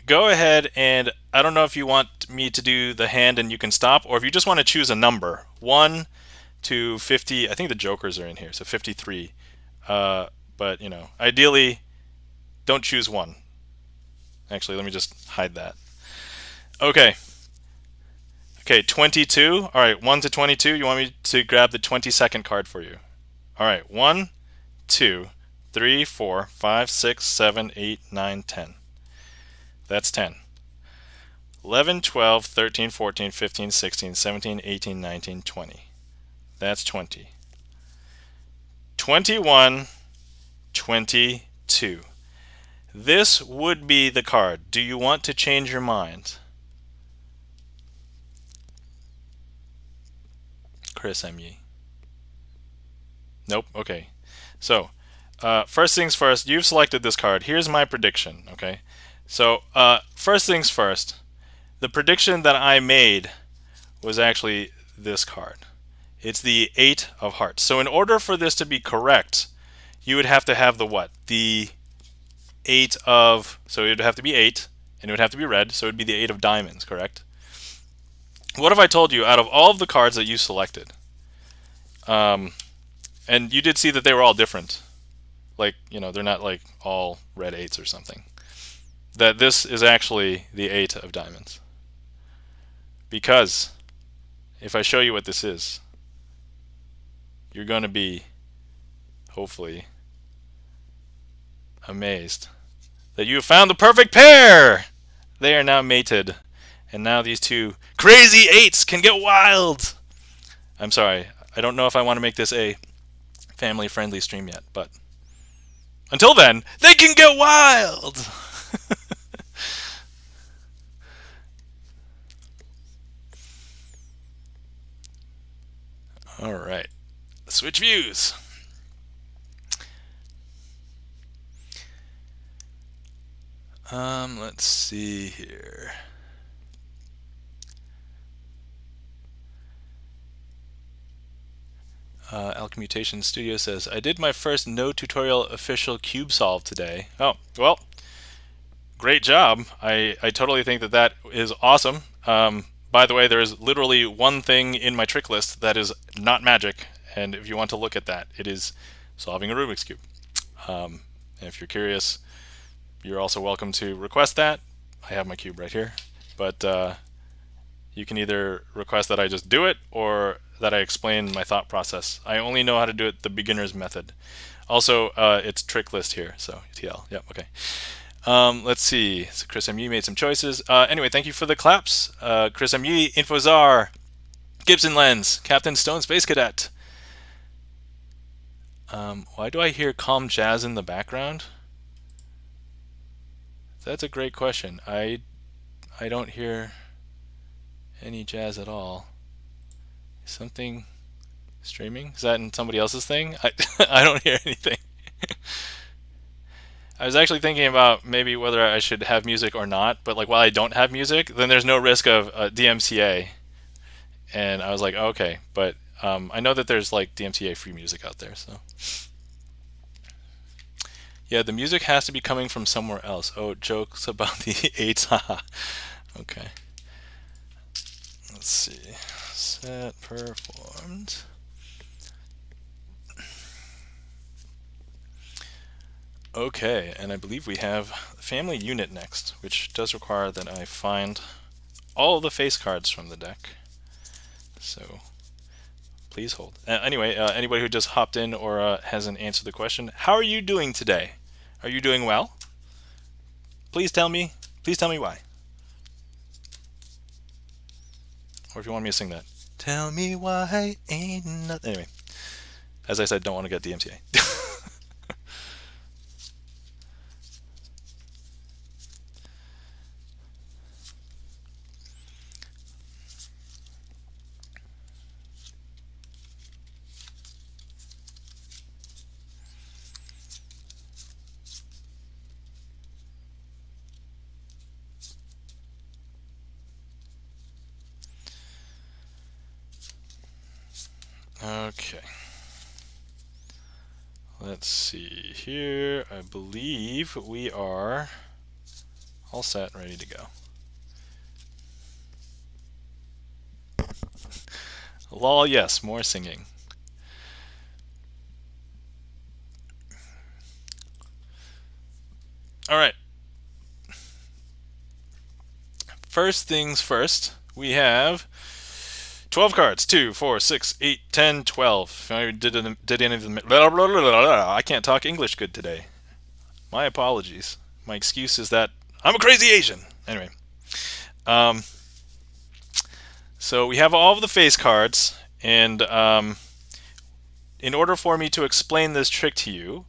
go ahead, and I don't know if you want me to do the hand and you can stop, or if you just want to choose a number, 1 to 50. I think the jokers are in here, so 53. But you know, ideally, don't choose 1. Actually, let me just hide that. Okay. Okay, 22. All right, 1 to 22. You want me to grab the 22nd card for you? All right, 1, 2, 3, 4, 5, 6, 7, 8, 9, 10. That's 10. 11, 12, 13, 14, 15, 16, 17, 18, 19, 20. That's 20. 21, 22. This would be the card. Do you want to change your mind? Chris ME. Nope. Okay. So, first things first, you've selected this card. Here's my prediction, okay? So, first things first, the prediction that I made was actually this card. It's the 8 of Hearts. So in order for this to be correct, you would have to have the what? The 8 of, so it would have to be 8, and it would have to be red, so it would be the 8 of Diamonds, correct? What if I told you, out of all of the cards that you selected, and you did see that they were all different, like, you know, they're not like all red 8s or something, that this is actually the 8 of Diamonds. Because if I show you what this is, you're going to be, hopefully, amazed that you have found the perfect pair! They are now mated, and now these two crazy 8s can get wild! I'm sorry, I don't know if I want to make this a family-friendly stream yet, but until then, they can get wild! Alright, switch views. Let's see here. Alchemmutation Studio says, I did my first no tutorial official cube solve today. Oh, well, great job. I totally think that that is awesome. By the way, there is literally one thing in my trick list that is not magic, and if you want to look at that, it is solving a Rubik's Cube. And if you're curious, you're also welcome to request that. I have my cube right here, but you can either request that I just do it or that I explain my thought process. I only know how to do it the beginner's method. Also, it's trick list here, so TL. Yep, okay. Let's see. So Chris MU made some choices. Anyway, thank you for the claps. Chris MU, Infozar, Gibson Lens, Captain Stone Space Cadet. Why do I hear calm jazz in the background? That's a great question. I don't hear any jazz at all. Something streaming? Is that in somebody else's thing? I don't hear anything. I was actually thinking about maybe whether I should have music or not, but like while I don't have music, then there's no risk of DMCA. And I was like, oh, okay, but I know that there's like DMCA free music out there, so. Yeah, the music has to be coming from somewhere else. Oh, jokes about the AIDS. Haha. Okay. Let's see. Set performed. Okay, and I believe we have family unit next, which does require that I find all the face cards from the deck. So please hold. Anyway, anybody who just hopped in or hasn't answered the question, how are you doing today? Are you doing well? Please tell me. Please tell me why. Or if you want me to sing that. Tell me why ain't nothing. Anyway, as I said, don't want to get DMCA. Okay. Let's see here. I believe we are all set, ready to go. Lol, yes, more singing. All right. First things first, we have 12 cards. 2, 4, 6, 8, 10, 12. If I did any of them. I can't talk English good today. My apologies. My excuse is that I'm a crazy Asian. Anyway. So we have all of the face cards, and in order for me to explain this trick to you,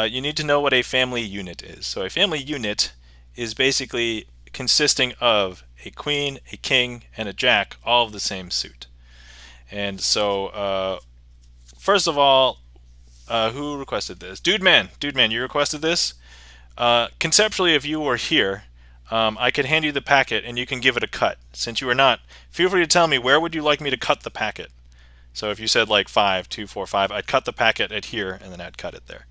you need to know what a family unit is. So a family unit is basically consisting of a queen, a king, and a jack, all of the same suit. And so, first of all, who requested this? Dude Man, you requested this. Conceptually, if you were here, I could hand you the packet and you can give it a cut. Since you are not, feel free to tell me where would you like me to cut the packet. So if you said like 5, 2, 4, 5, I'd cut the packet at here and then I'd cut it there.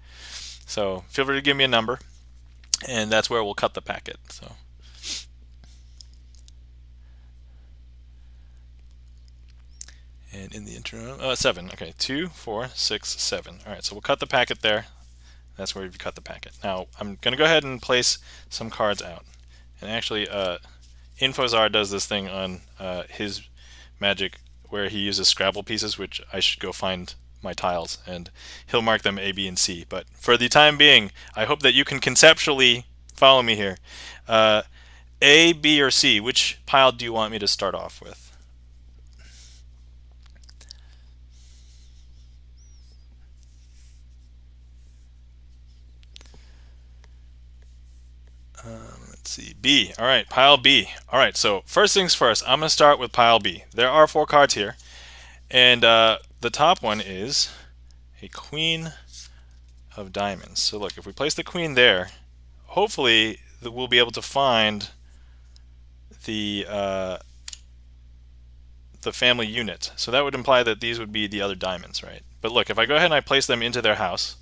So feel free to give me a number, and that's where we'll cut the packet. So. And in the interim, 7. Okay, 2, 4, 6, 7. All right, so we'll cut the packet there. That's where we cut the packet. Now I'm going to go ahead and place some cards out. And actually, Infozar does this thing on his Magic where he uses Scrabble pieces, which I should go find my tiles, and he'll mark them A, B, and C. But for the time being, I hope that you can conceptually follow me here. A, B, or C, which pile do you want me to start off with? Let's see, B. All right, pile B. All right, so first things first, I'm going to start with pile B. There are 4 cards here, and the top one is a Queen of Diamonds. So look, if we place the Queen there, hopefully we'll be able to find the family unit. So that would imply that these would be the other diamonds, right? But look, if I go ahead and I place them into their house,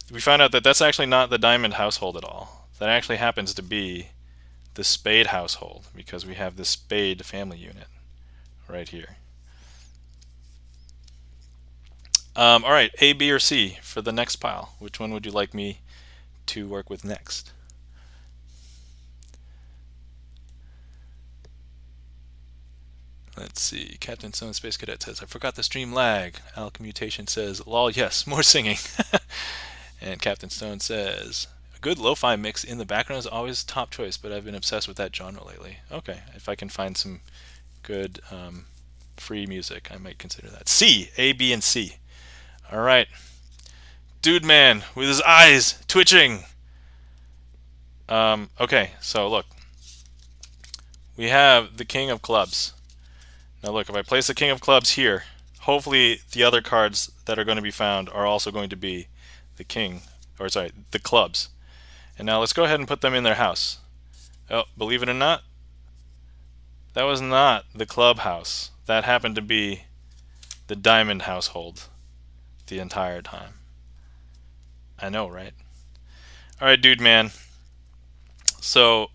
we find out that that's actually not the diamond household at all. That actually happens to be the spade household, because we have the spade family unit right here. All right, A, B, or C for the next pile. Which one would you like me to work with next? Let's see. Captain Stone Space Cadet says, I forgot the stream lag. Alchemy Mutation says, lol, yes, more singing. And Captain Stone says, A good lo-fi mix in the background is always top choice, but I've been obsessed with that genre lately. Okay, if I can find some good free music, I might consider that. C, A, B, and C. All right. Dude man with his eyes twitching. Okay, so look. We have the king of clubs. Now look, if I place the king of clubs here, hopefully the other cards that are going to be found are also going to be the king, or sorry, the clubs. And now let's go ahead and put them in their house. Oh, believe it or not, that was not the clubhouse. That happened to be the diamond household the entire time. I know, right? Alright, dude man. So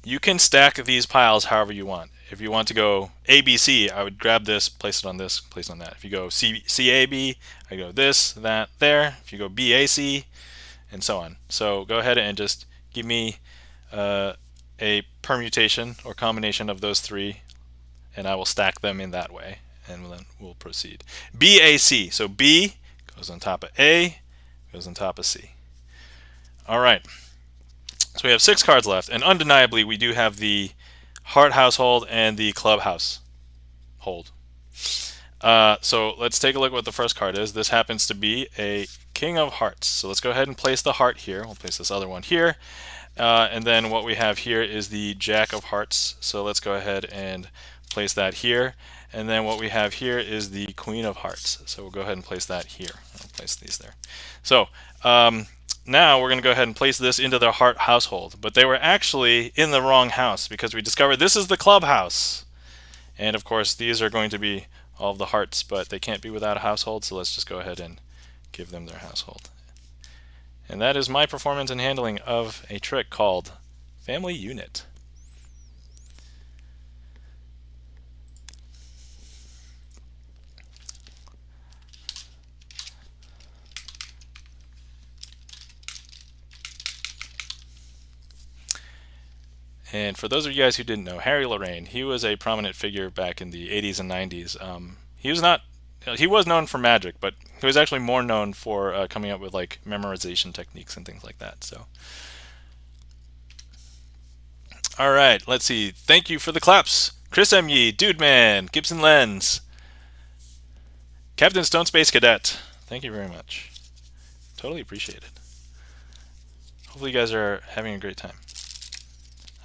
you can stack these piles however you want. If you want to go ABC, I would grab this, place it on this, place it on that. If you go CAB, I go this, that, there. If you go BAC, and so on. So go ahead and just give me a permutation or combination of those three, and I will stack them in that way, and then we'll proceed. BAC, so B goes on top of A, goes on top of C. All right, so we have 6 cards left, and undeniably we do have the heart household and the club household. So let's take a look at what the first card is. This happens to be a king of hearts. So let's go ahead and place the heart here. We'll place this other one here. And then what we have here is the jack of hearts. So let's go ahead and place that here. And then what we have here is the queen of hearts. So we'll go ahead and place that here. I'll place these there. So now we're going to go ahead and place this into the heart household. But they were actually in the wrong house because we discovered this is the clubhouse. And of course these are going to be all of the hearts, but they can't be without a household, so let's just go ahead and give them their household. And that is my performance and handling of a trick called Family Unit. And for those of you guys who didn't know, Harry Lorraine, he was a prominent figure back in the 80s and 90s. He was known for magic, but he was actually more known for coming up with like memorization techniques and things like that. So, all right, let's see. Thank you for the claps, Chris M. Yee, Dude Man, Gibson Lens, Captain Stone Space Cadet. Thank you very much. Totally appreciate it. Hopefully you guys are having a great time.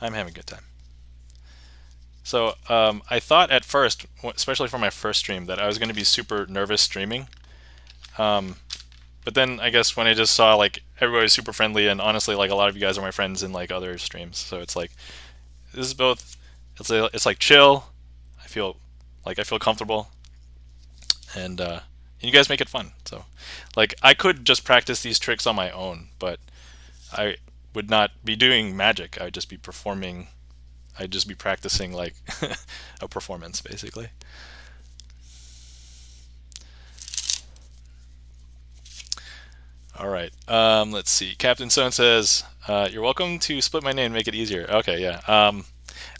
I'm having a good time. So I thought at first, especially for my first stream, that I was going to be super nervous streaming. But then I guess when I just saw like everybody's super friendly, and honestly like a lot of you guys are my friends in like other streams, so it's like this is both. It's like chill. I feel comfortable, and you guys make it fun. So like I could just practice these tricks on my own, but I would not be doing magic. I would just be performing. I'd just be practicing like a performance, basically. All right. Let's see. Captain Stone says, "You're welcome to split my name and make it easier." Okay, yeah.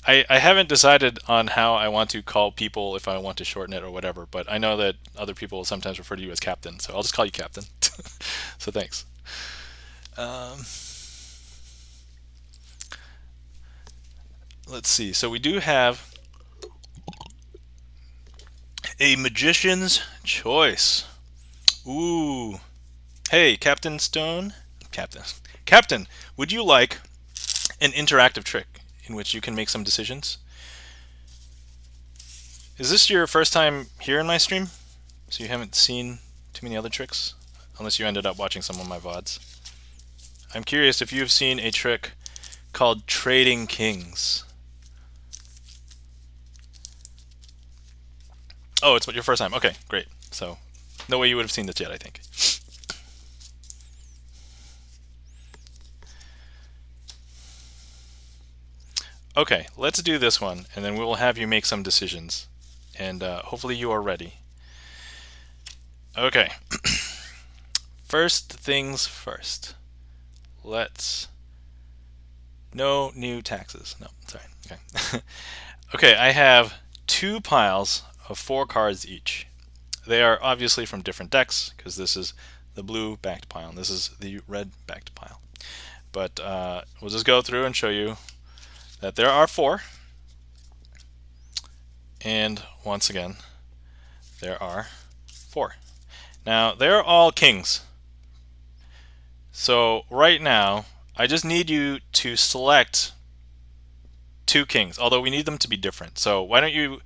I haven't decided on how I want to call people, if I want to shorten it or whatever. But I know that other people sometimes refer to you as Captain, so I'll just call you Captain. So thanks. Let's see. So we do have a magician's choice. Ooh. Hey, Captain Stone. Captain, would you like an interactive trick in which you can make some decisions? Is this your first time here in my stream? So you haven't seen too many other tricks? Unless you ended up watching some of my VODs. I'm curious if you've seen a trick called Trading Kings. Oh, it's your first time. Okay, great. So, no way you would have seen this yet, I think. Okay, let's do this one, and then we will have you make some decisions. And hopefully you are ready. Okay. First things first. No new taxes. No, sorry. Okay. Okay, I have 2 piles of 4 cards each. They are obviously from different decks, because this is the blue backed pile and this is the red backed pile. but we'll just go through and show you that there are 4. And once again, there are 4. Now, they're all kings. So right now, I just need you to select 2 kings, although we need them to be different. So why don't you,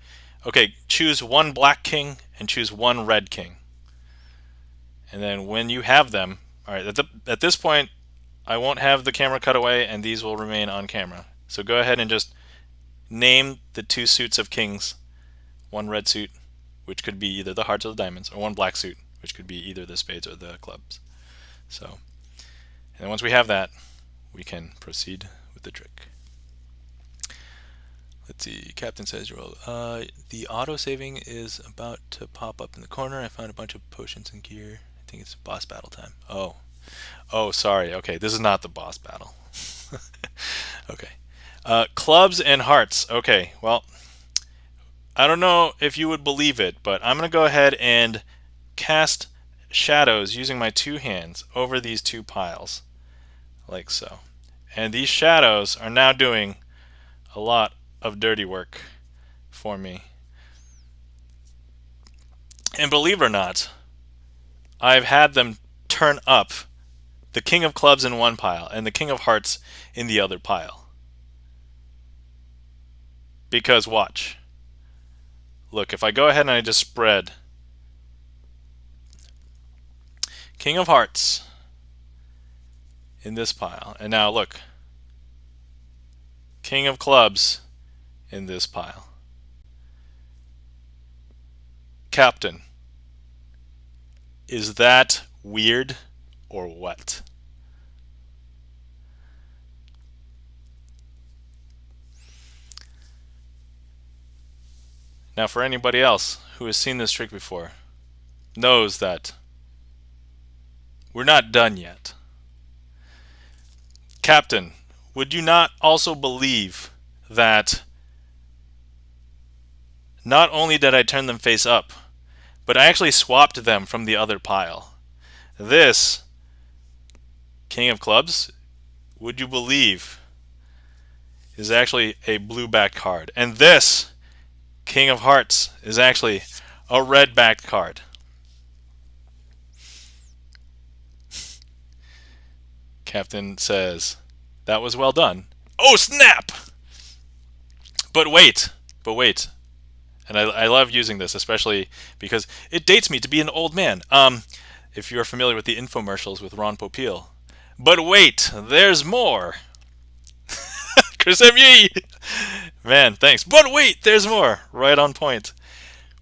choose 1 black king and choose 1 red king. And then when you have them, all right, at this point, I won't have the camera cut away and these will remain on camera. So go ahead and just name the 2 suits of kings. 1 red suit, which could be either the hearts or the diamonds, or 1 black suit, which could be either the spades or the clubs. So, and then once we have that, we can proceed with the trick. Let's see, Captain says, the auto-saving is about to pop up in the corner. I found a bunch of potions and gear. I think it's boss battle time. Oh, sorry. Okay, this is not the boss battle. Okay. Clubs and hearts. Okay, well, I don't know if you would believe it, but I'm going to go ahead and cast shadows using my 2 hands over these 2 piles, like so. And these shadows are now doing a lot of dirty work for me. And believe it or not, I've had them turn up the king of clubs in one pile and the king of hearts in the other pile. Because watch. Look, if I go ahead and I just spread king of hearts in this pile, and now look, king of clubs in this pile. Captain, is that weird or what? Now for anybody else who has seen this trick before, knows that we're not done yet. Captain, would you not also believe that not only did I turn them face up, but I actually swapped them from the other pile? This king of clubs, would you believe, is actually a blue-backed card. And this king of hearts is actually a red-backed card. Captain says, that was well done. Oh, snap! But wait. And I love using this, especially because it dates me to be an old man. If you're familiar with the infomercials with Ron Popeil. But wait, there's more. Chris M.E. Man, thanks. But wait, there's more. Right on point.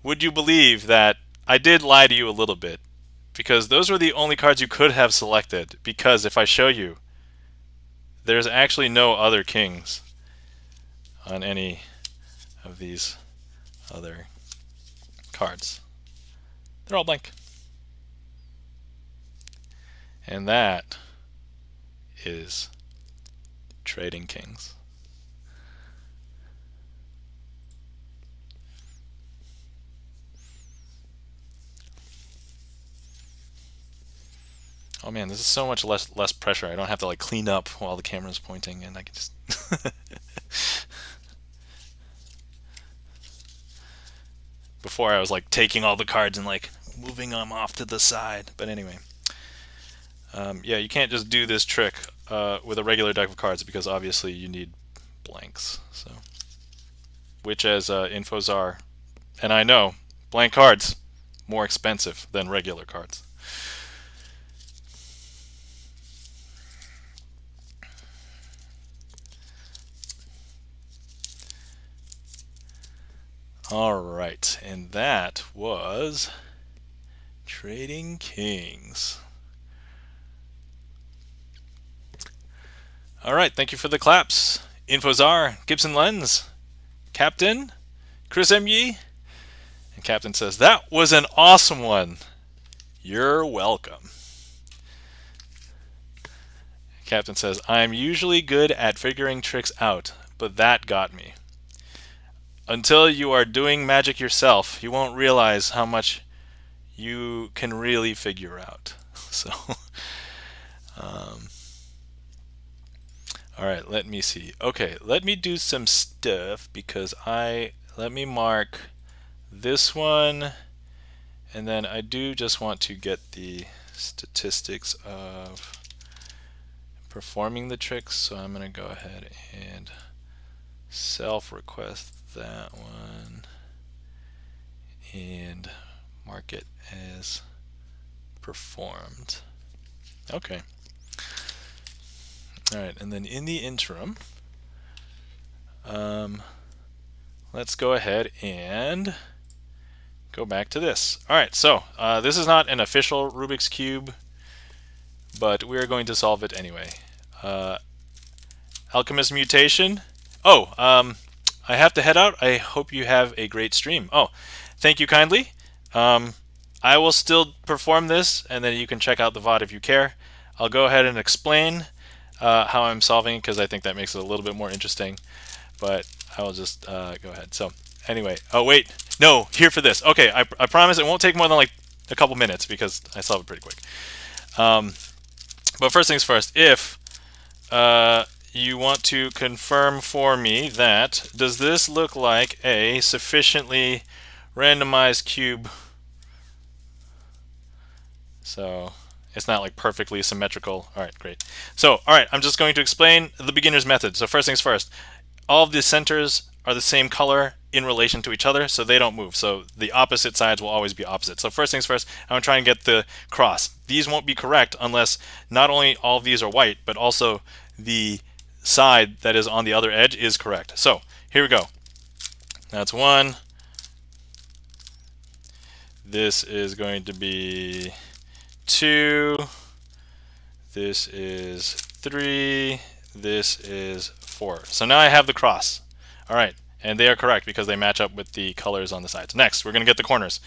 Would you believe that I did lie to you a little bit? Because those were the only cards you could have selected. Because if I show you, there's actually no other kings on any of these other cards. They're all blank. And that is Trading Kings. Oh man, this is so much less pressure. I don't have to like clean up while the camera's pointing, and I can just before I was like taking all the cards and like moving them off to the side. But anyway, yeah, you can't just do this trick with a regular deck of cards because obviously you need blanks. So, which as infos are, and I know blank cards more expensive than regular cards. Alright, and that was Trading Kings. Alright, thank you for the claps. Infos are Gibson Lens, Captain, Chris M.E. And Captain says, that was an awesome one. You're welcome. Captain says, I'm usually good at figuring tricks out, but that got me. Until you are doing magic yourself, you won't realize how much you can really figure out. So, All right, let me see. Okay, let me do some stuff because let me mark this one, and then I do just want to get the statistics of performing the tricks, so I'm going to go ahead and self-request that one and mark it as performed. Okay. All right, and then in the interim, let's go ahead and go back to this. All right, so this is not an official Rubik's Cube, but we're going to solve it anyway. Alchemist mutation. Oh, I have to head out. I hope you have a great stream. Oh, thank you kindly. I will still perform this, and then you can check out the VOD if you care. I'll go ahead and explain how I'm solving, because I think that makes it a little bit more interesting. But I will just go ahead. So anyway, oh wait, no, here for this. Okay, I promise it won't take more than like a couple minutes because I solve it pretty quick. But first things first, if you want to confirm for me that, does this look like a sufficiently randomized cube? So it's not like perfectly symmetrical. All right, great. So, all right, I'm just going to explain the beginner's method. So first things first, all of the centers are the same color in relation to each other, so they don't move. So the opposite sides will always be opposite. So first things first, I'm going to try and get the cross. These won't be correct unless not only all of these are white, but also the side that is on the other edge is correct. So here we go. That's 1. This is going to be 2. This is 3. This is 4. So now I have the cross. All right, and they are correct because they match up with the colors on the sides. Next, we're going to get the corners.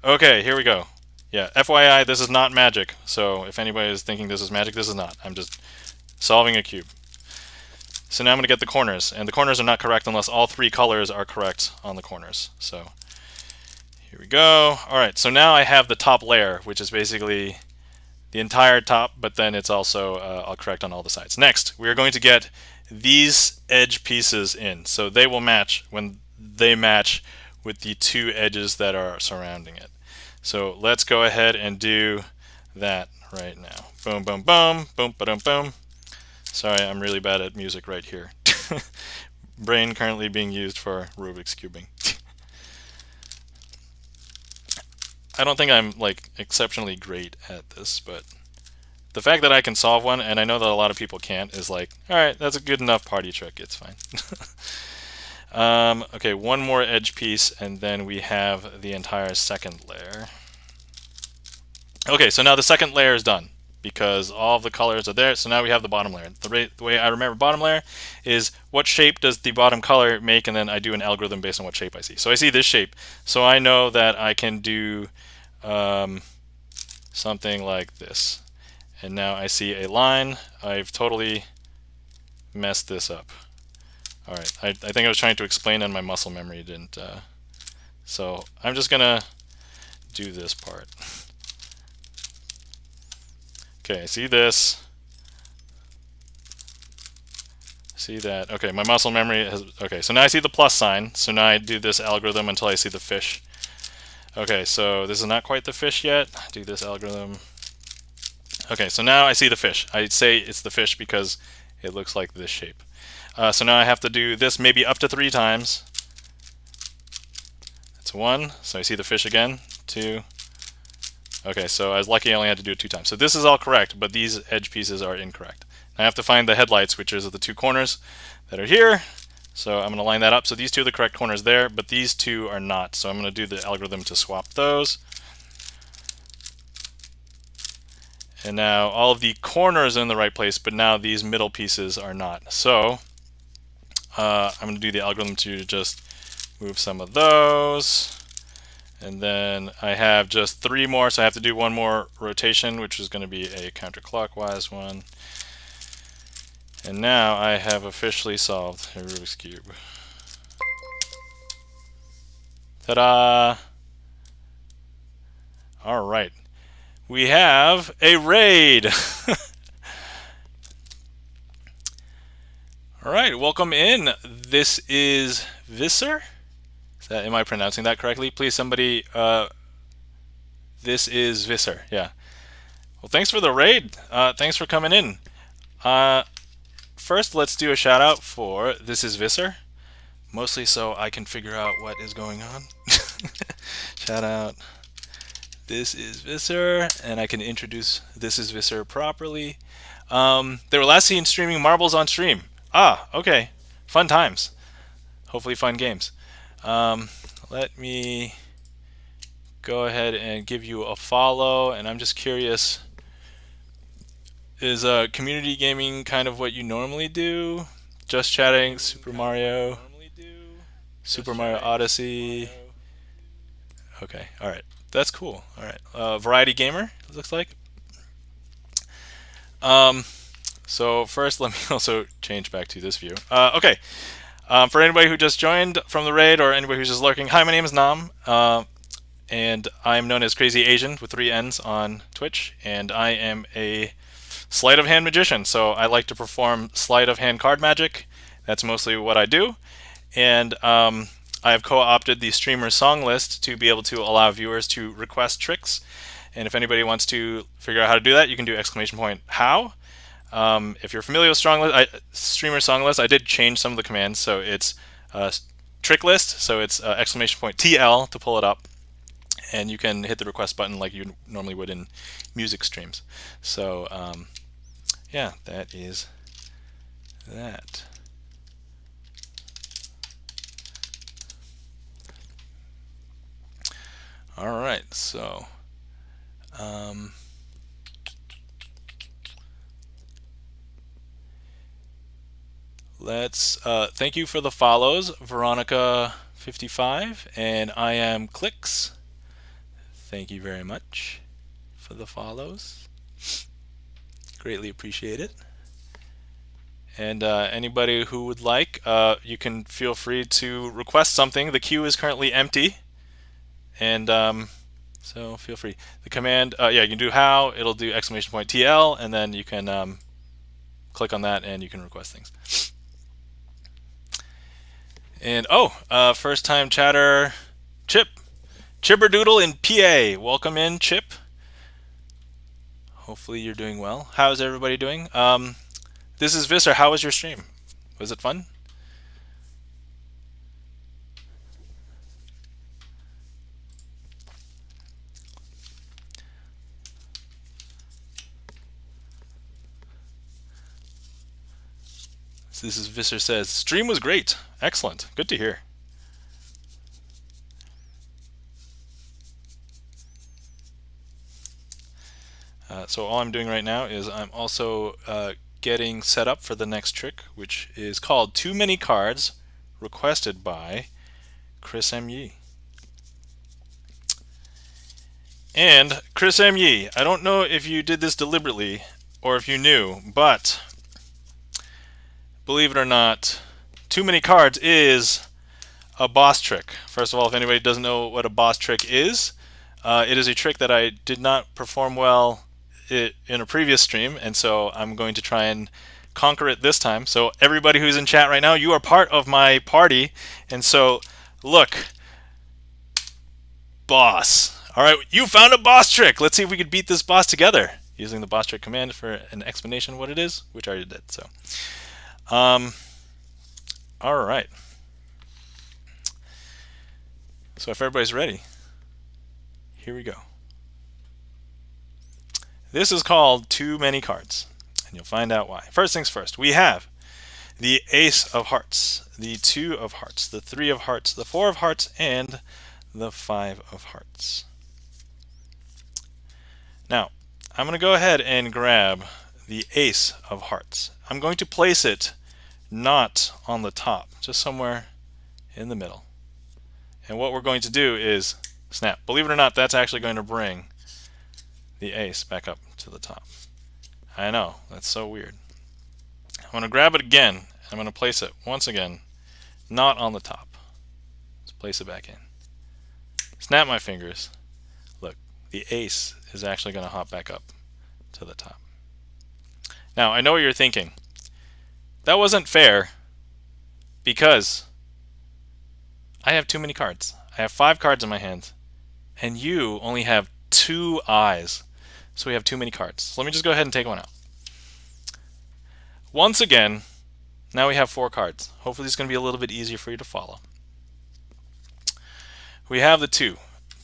Okay, here we go. Yeah, FYI, this is not magic. So if anybody is thinking this is magic, this is not. I'm just solving a cube. So now I'm going to get the corners, and the corners are not correct unless all 3 colors are correct on the corners. So here we go. All right, so now I have the top layer, which is basically the entire top, but then it's also all correct on all the sides. Next, we are going to get these edge pieces in, so they will match when they match with the 2 edges that are surrounding it. So let's go ahead and do that right now. Boom, boom, boom, boom, ba-dum, boom. Sorry, I'm really bad at music right here. Brain currently being used for Rubik's cubing. I don't think I'm like exceptionally great at this, but the fact that I can solve one, and I know that a lot of people can't, is like, all right, that's a good enough party trick. It's fine. Okay, one more edge piece, and then we have the entire second layer. Okay, so now the second layer is done because all of the colors are there. So now we have the bottom layer. The way I remember bottom layer is what shape does the bottom color make, and then I do an algorithm based on what shape I see. So I see this shape, so I know that I can do something like this. And now I see a line. I've totally messed this up. All right, I think I was trying to explain and my muscle memory didn't. So I'm just gonna do this part. Okay, I see this. See that? Okay, my muscle memory has. Okay, so now I see the plus sign. So now I do this algorithm until I see the fish. Okay, so this is not quite the fish yet. Do this algorithm. Okay, so now I see the fish. I say it's the fish because it looks like this shape. So now I have to do this maybe up to 3 times. That's 1. So I see the fish again. 2. Okay, so I was lucky I only had to do it 2 times. So this is all correct, but these edge pieces are incorrect. Now I have to find the headlights, which is the 2 corners that are here. So I'm going to line that up. So these 2 are the correct corners there, but these 2 are not. So I'm going to do the algorithm to swap those. And now all of the corners are in the right place, but now these middle pieces are not. So I'm going to do the algorithm to just move some of those. And then I have just 3 more, so I have to do 1 more rotation, which is going to be a counterclockwise one. And now I have officially solved a Rubik's Cube. Ta-da! All right. We have a raid! All right, welcome in. This is Visser. Am I pronouncing that correctly? Please, somebody. This is Visser. Yeah. Well, thanks for the raid. Thanks for coming in. First, let's do a shout out for This is Visser, mostly so I can figure out what is going on. Shout out. This is Visser, and I can introduce This is Visser properly. They were last seen streaming marbles on stream. Ah, okay. Fun times. Hopefully fun games. Let me go ahead and give you a follow, and I'm just curious, is community gaming kind of what you normally do? Just chatting, Super Mario Odyssey. Okay, alright. That's cool. Alright. Variety Gamer, it looks like. So first, let me also change back to this view. Okay. For anybody who just joined from the raid or anybody who's just lurking, hi, my name is Nam, and I'm known as Crazy Asian with 3 N's on Twitch, and I am a sleight of hand magician. So I like to perform sleight of hand card magic. That's mostly what I do, and I have co-opted the StreamerSonglist to be able to allow viewers to request tricks. And if anybody wants to figure out how to do that, you can do !how. If you're familiar with StreamerSonglist, I did change some of the commands. So it's trick list, so it's !TL to pull it up. And you can hit the request button like you normally would in music streams. So yeah, that is that. All right, so let's thank you for the follows, Veronica55, and I am Clicks. Thank you very much for the follows. Greatly appreciate it. And anybody who would like, you can feel free to request something. The queue is currently empty, and so feel free. The command, yeah, you can do how. It'll do !TL, and then you can click on that and you can request things. And first time chatter, Chip. Chibberdoodle in PA. Welcome in, Chip. Hopefully you're doing well. How's everybody doing? This is Visser. How was your stream? Was it fun? This is Visser says, stream was great. Excellent. Good to hear. So all I'm doing right now is I'm also getting set up for the next trick, which is called Too Many Cards, requested by Chris M. Yee. And Chris M. Yee, I don't know if you did this deliberately or if you knew, but believe it or not, Too Many Cards is a boss trick. First of all, if anybody doesn't know what a boss trick is, it is a trick that I did not perform well in a previous stream, and so I'm going to try and conquer it this time. So everybody who's in chat right now, you are part of my party, and so look, boss. All right, you found a boss trick. Let's see if we could beat this boss together using the boss trick command for an explanation of what it is, which I already did. So all right, so if everybody's ready, here we go. This is called Too Many Cards, and you'll find out why. First things first, we have the Ace of Hearts, the 2 of Hearts, the 3 of Hearts, the 4 of Hearts, and the 5 of Hearts. Now, I'm going to go ahead and grab the Ace of Hearts. I'm going to place it not on the top, just somewhere in the middle. And what we're going to do is snap. Believe it or not, that's actually going to bring the ace back up to the top. I know, that's so weird. I'm going to grab it again. I'm going to place it once again, not on the top. Let's place it back in. Snap my fingers. Look, the ace is actually going to hop back up to the top. Now, I know what you're thinking. that wasn't fair because I have too many cards. I have 5 cards in my hand, and you only have 2 eyes. So we have too many cards. So let me just go ahead and take one out. Once again, now we have 4 cards. Hopefully it's going to be a little bit easier for you to follow. We have the 2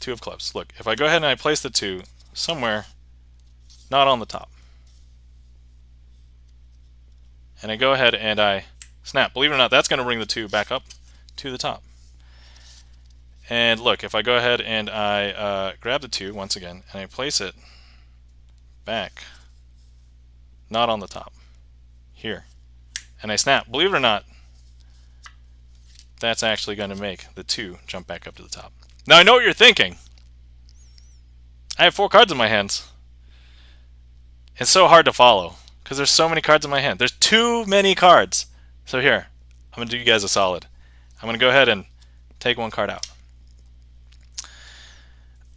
of clubs. Look, if I go ahead and I place the 2 somewhere not on the top, and I go ahead and I snap, believe it or not, that's going to bring the 2 back up to the top. And look, if I go ahead and I grab the 2 once again and I place it back not on the top here, and I snap, believe it or not, that's actually going to make the 2 jump back up to the top. Now I know what you're thinking. I have 4 cards in my hands. It's so hard to follow because there's so many cards in my hand. There's too many cards. So here, I'm going to do you guys a solid. I'm going to go ahead and take 1 card out.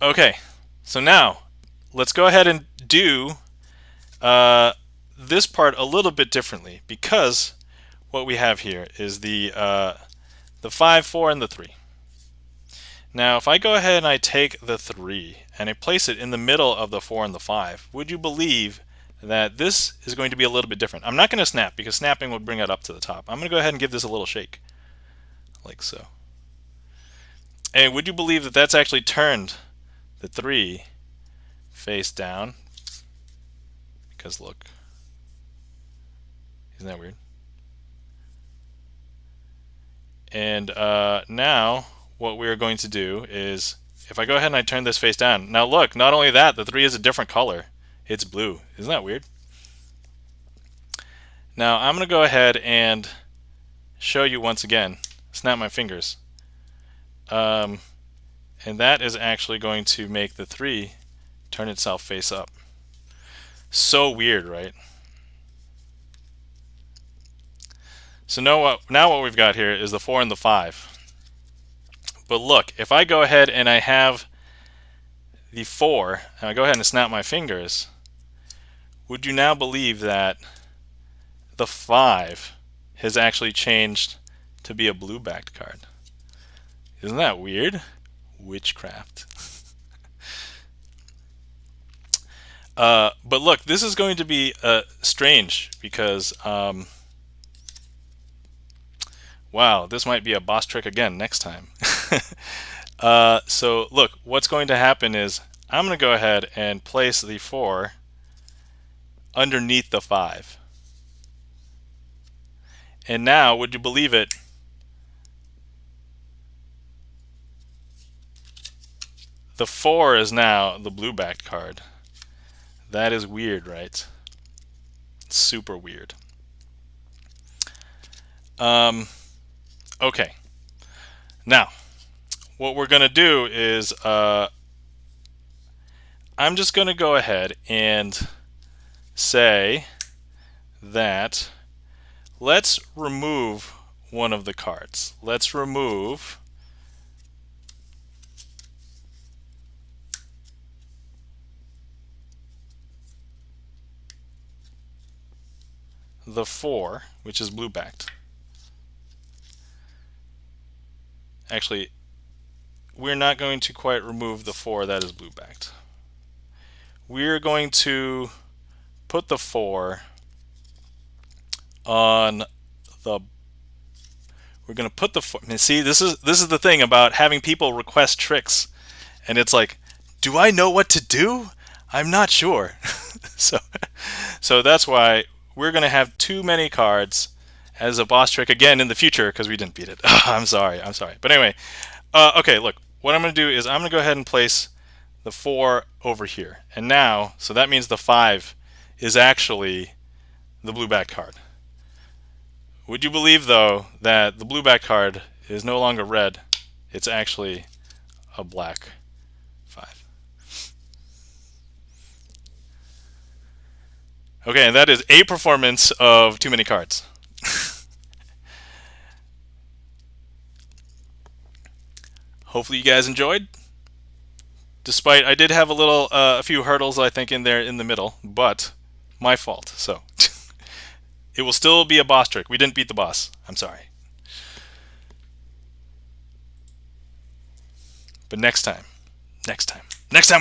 Okay, so now let's go ahead and do this part a little bit differently, because what we have here is the 5, 4, and the 3. Now if I go ahead and I take the 3 and I place it in the middle of the 4 and the 5, would you believe that this is going to be a little bit different? I'm not going to snap because snapping would bring it up to the top. I'm going to go ahead and give this a little shake, like so. And would you believe that that's actually turned the 3 face down? Because look, isn't that weird? And now what we're going to do is, if I go ahead and I turn this face down, now look, not only that, the 3 is a different color. It's blue. Isn't that weird? Now I'm going to go ahead and show you once again, snap my fingers. And that is actually going to make the 3 turn itself face up. So weird, right? So now what we've got here is the 4 and the 5. But look, if I go ahead and I have the 4, and I go ahead and snap my fingers, would you now believe that the 5 has actually changed to be a blue-backed card? Isn't that weird? Witchcraft. But look, this is going to be strange because wow, this might be a boss trick again next time. So look, what's going to happen is I'm going to go ahead and place the 4 underneath the 5. And now, would you believe it, the 4 is now the blue-backed card. That is weird, right? Super weird. Okay. Now, what we're going to do is I'm just going to go ahead and say that let's remove one of the cards. Let's remove the 4, which is blue-backed. Actually, we're not going to quite remove the 4 that is blue-backed. We're going to put the 4 on the, we're going to put the 4, see, this is the thing about having people request tricks, and it's like, do I know what to do? I'm not sure. so that's why we're going to have too many cards as a boss trick again in the future because we didn't beat it. I'm sorry. But anyway, okay, look, what I'm going to do is I'm going to go ahead and place the 4 over here. And now, so that means the 5 is actually the blue-back card. Would you believe, though, that the blue-back card is no longer red? It's actually a black 5. Okay, and that is a performance of too many cards. Hopefully you guys enjoyed. Despite I did have a few hurdles I think in there in the middle, but my fault. So It will still be a boss trick. We didn't beat the boss. I'm sorry. But next time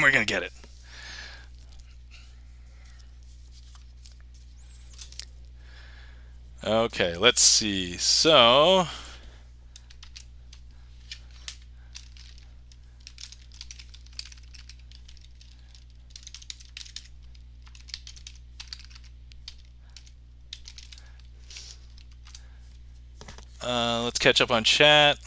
we're going to get it. Okay, let's see. So let's catch up on chat.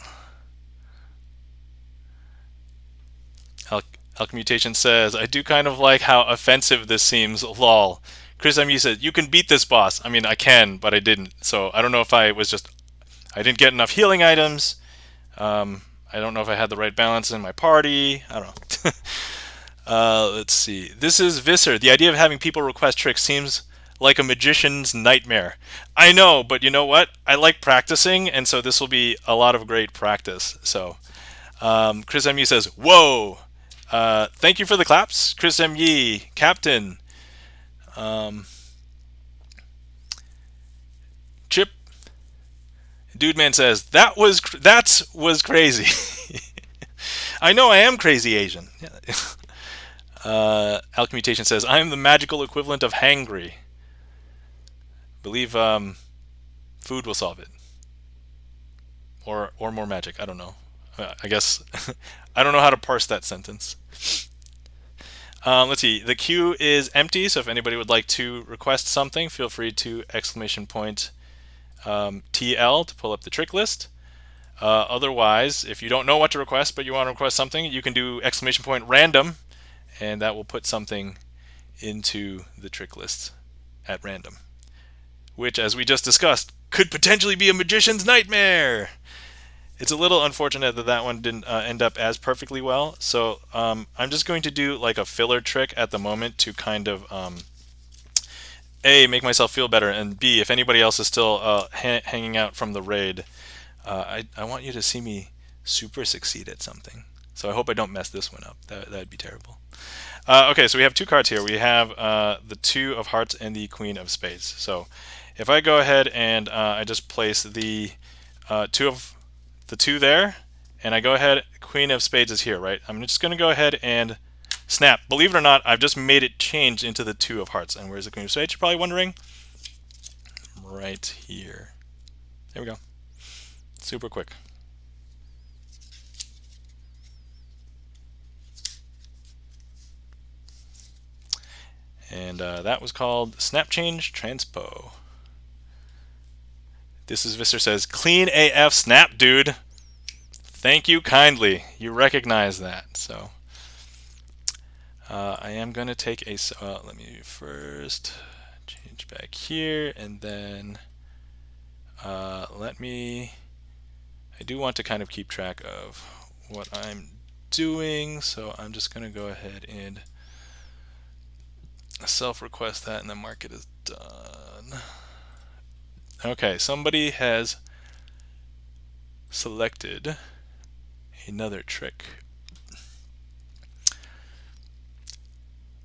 Alchmutation says, I do kind of like how offensive this seems, lol. Chris MU said, you can beat this boss. I mean, I can, but I didn't. So I don't know if I didn't get enough healing items. I don't know if I had the right balance in my party. I don't know. Let's see. This is Visser. The idea of having people request tricks seems like a magician's nightmare. I know, but you know what? I like practicing, and so this will be a lot of great practice. So Chris MU says, whoa! Thank you for the claps, Chris ME, Captain. Chip Dude Man says, that was crazy. I know I am crazy Asian. Alchmutation says, I am the magical equivalent of hangry. Believe food will solve it. Or more magic. I don't know. I guess I don't know how to parse that sentence. Let's see. The queue is empty, so if anybody would like to request something, feel free to ! TL to pull up the trick list. Otherwise, if you don't know what to request but you want to request something, you can do ! Random, and that will put something into the trick list at random, which, as we just discussed, could potentially be a magician's nightmare. It's a little unfortunate that that one didn't end up as perfectly well. So I'm just going to do like a filler trick at the moment to kind of A, make myself feel better, and B, if anybody else is still hanging out from the raid, I want you to see me super succeed at something. So I hope I don't mess this one up. That'd be terrible. Okay, so we have two cards here. We have the Two of Hearts and the Queen of Spades. So if I go ahead and I just place the two there, and I go ahead, Queen of Spades is here, right? I'm just going to go ahead and snap. Believe it or not, I've just made it change into the Two of Hearts. And where's the Queen of Spades? You're probably wondering. Right here. There we go. Super quick. And that was called Snap Change Transpo. This is Visser says, clean AF snap, dude. Thank you kindly. You recognize that. So I am going to take a, let me first change back here, and then I do want to kind of keep track of what I'm doing, so I'm just going to go ahead and self-request that, and then mark it as done. Okay, somebody has selected another trick.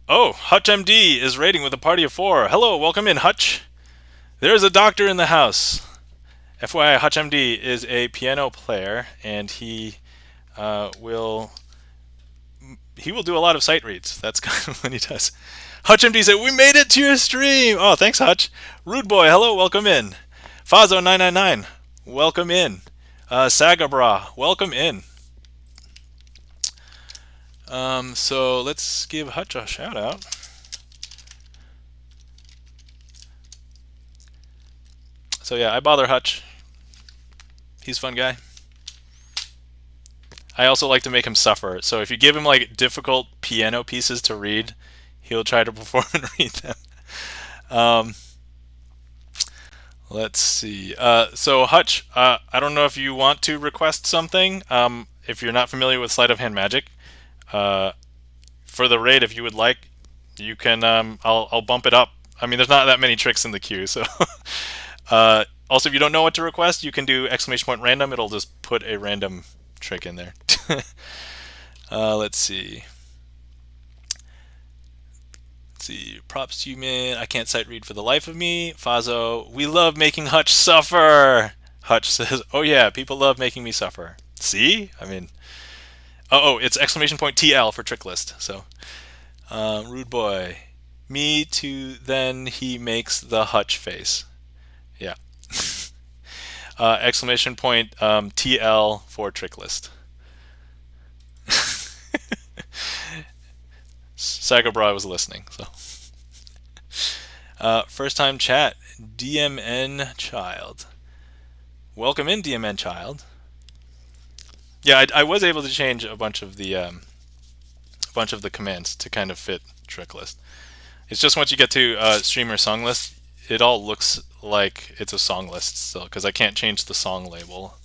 Oh, Hutch MD is raiding with a party of 4. Hello, welcome in, Hutch. There's a doctor in the house. FYI, Hutch MD is a piano player, and he will do a lot of sight reads. That's kind of what he does. Hutch MD said, we made it to your stream. Oh, thanks, Hutch. Rude Boy, hello, welcome in. Fazo999, welcome in. Sagabra, welcome in. So let's give Hutch a shout out. So yeah, I bother Hutch. He's a fun guy. I also like to make him suffer. So if you give him like difficult piano pieces to read, he'll try to perform and read them. Let's see. So Hutch, I don't know if you want to request something. If you're not familiar with Sleight of Hand magic, for the raid, if you would like, you can. I'll bump it up. I mean, there's not that many tricks in the queue, so. Also, if you don't know what to request, you can do ! Random. It'll just put a random trick in there. Let's see. Let's see. Props to you, man. I can't sight read for the life of me. Fazo, we love making Hutch suffer. Hutch says, oh yeah, people love making me suffer. See? I mean, oh, it's exclamation point TL for trick list. So, rude boy. Me too, then he makes the Hutch face. Yeah. Exclamation point TL for trick list. Sagabra was listening. So, first time chat, DMN Child. Welcome in, DMN Child. Yeah, I was able to change a bunch of the commands to kind of fit trick list. It's just once you get to StreamerSonglist, it all looks like it's a song list still, because I can't change the song label.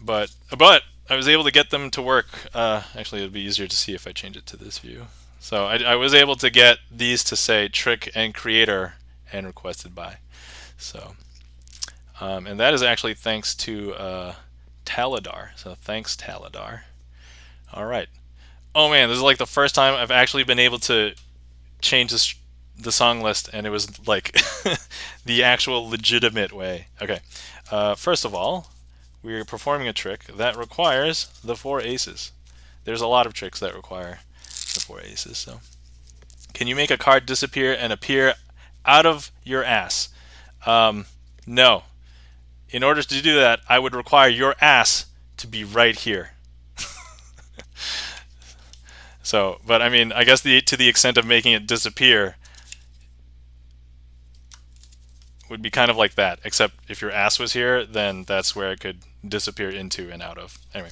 But I was able to get them to work. Actually, it'd be easier to see if I change it to this view. So I was able to get these to say trick and creator and requested by. So, and that is actually thanks to Taladar. So thanks, Taladar. All right. Oh man, this is like the first time I've actually been able to change the song list, and it was like the actual legitimate way. Okay. First of all, we're performing a trick that requires the 4 aces. There's a lot of tricks that require the 4 aces. So, can you make a card disappear and appear out of your ass? No. In order to do that, I would require your ass to be right here. So, but I mean, I guess to the extent of making it disappear would be kind of like that, except if your ass was here, then that's where it could disappear into and out of. Anyway.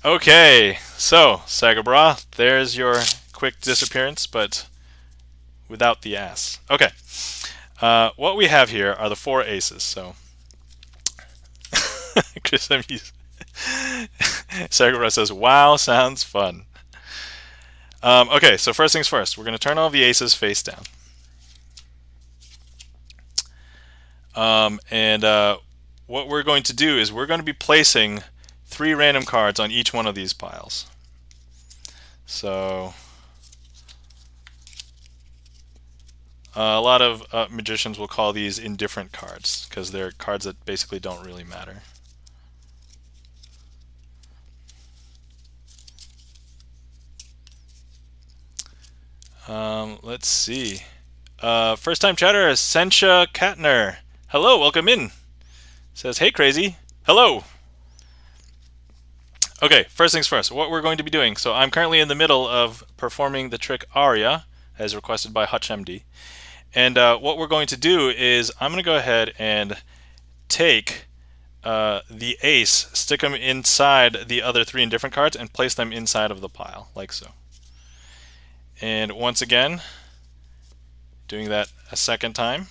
Okay, so, Sagabra, there's your quick disappearance, but without the ass. Okay. What we have here are the 4 aces, so... Chris Sagabra says, wow, sounds fun. Okay, so first things first, we're going to turn all the aces face down. What we're going to do is we're going to be placing 3 random cards on each one of these piles. So a lot of magicians will call these indifferent cards because they're cards that basically don't really matter. Let's see. First time chatter, Sensha Katner. Hello, welcome in. Says, hey crazy. Hello. Okay, first things first, what we're going to be doing. So I'm currently in the middle of performing the trick Aria, as requested by HutchMD. And what we're going to do is I'm going to go ahead and take the ace, stick them inside the other 3 indifferent cards, and place them inside of the pile, like so. And once again, doing that a second time,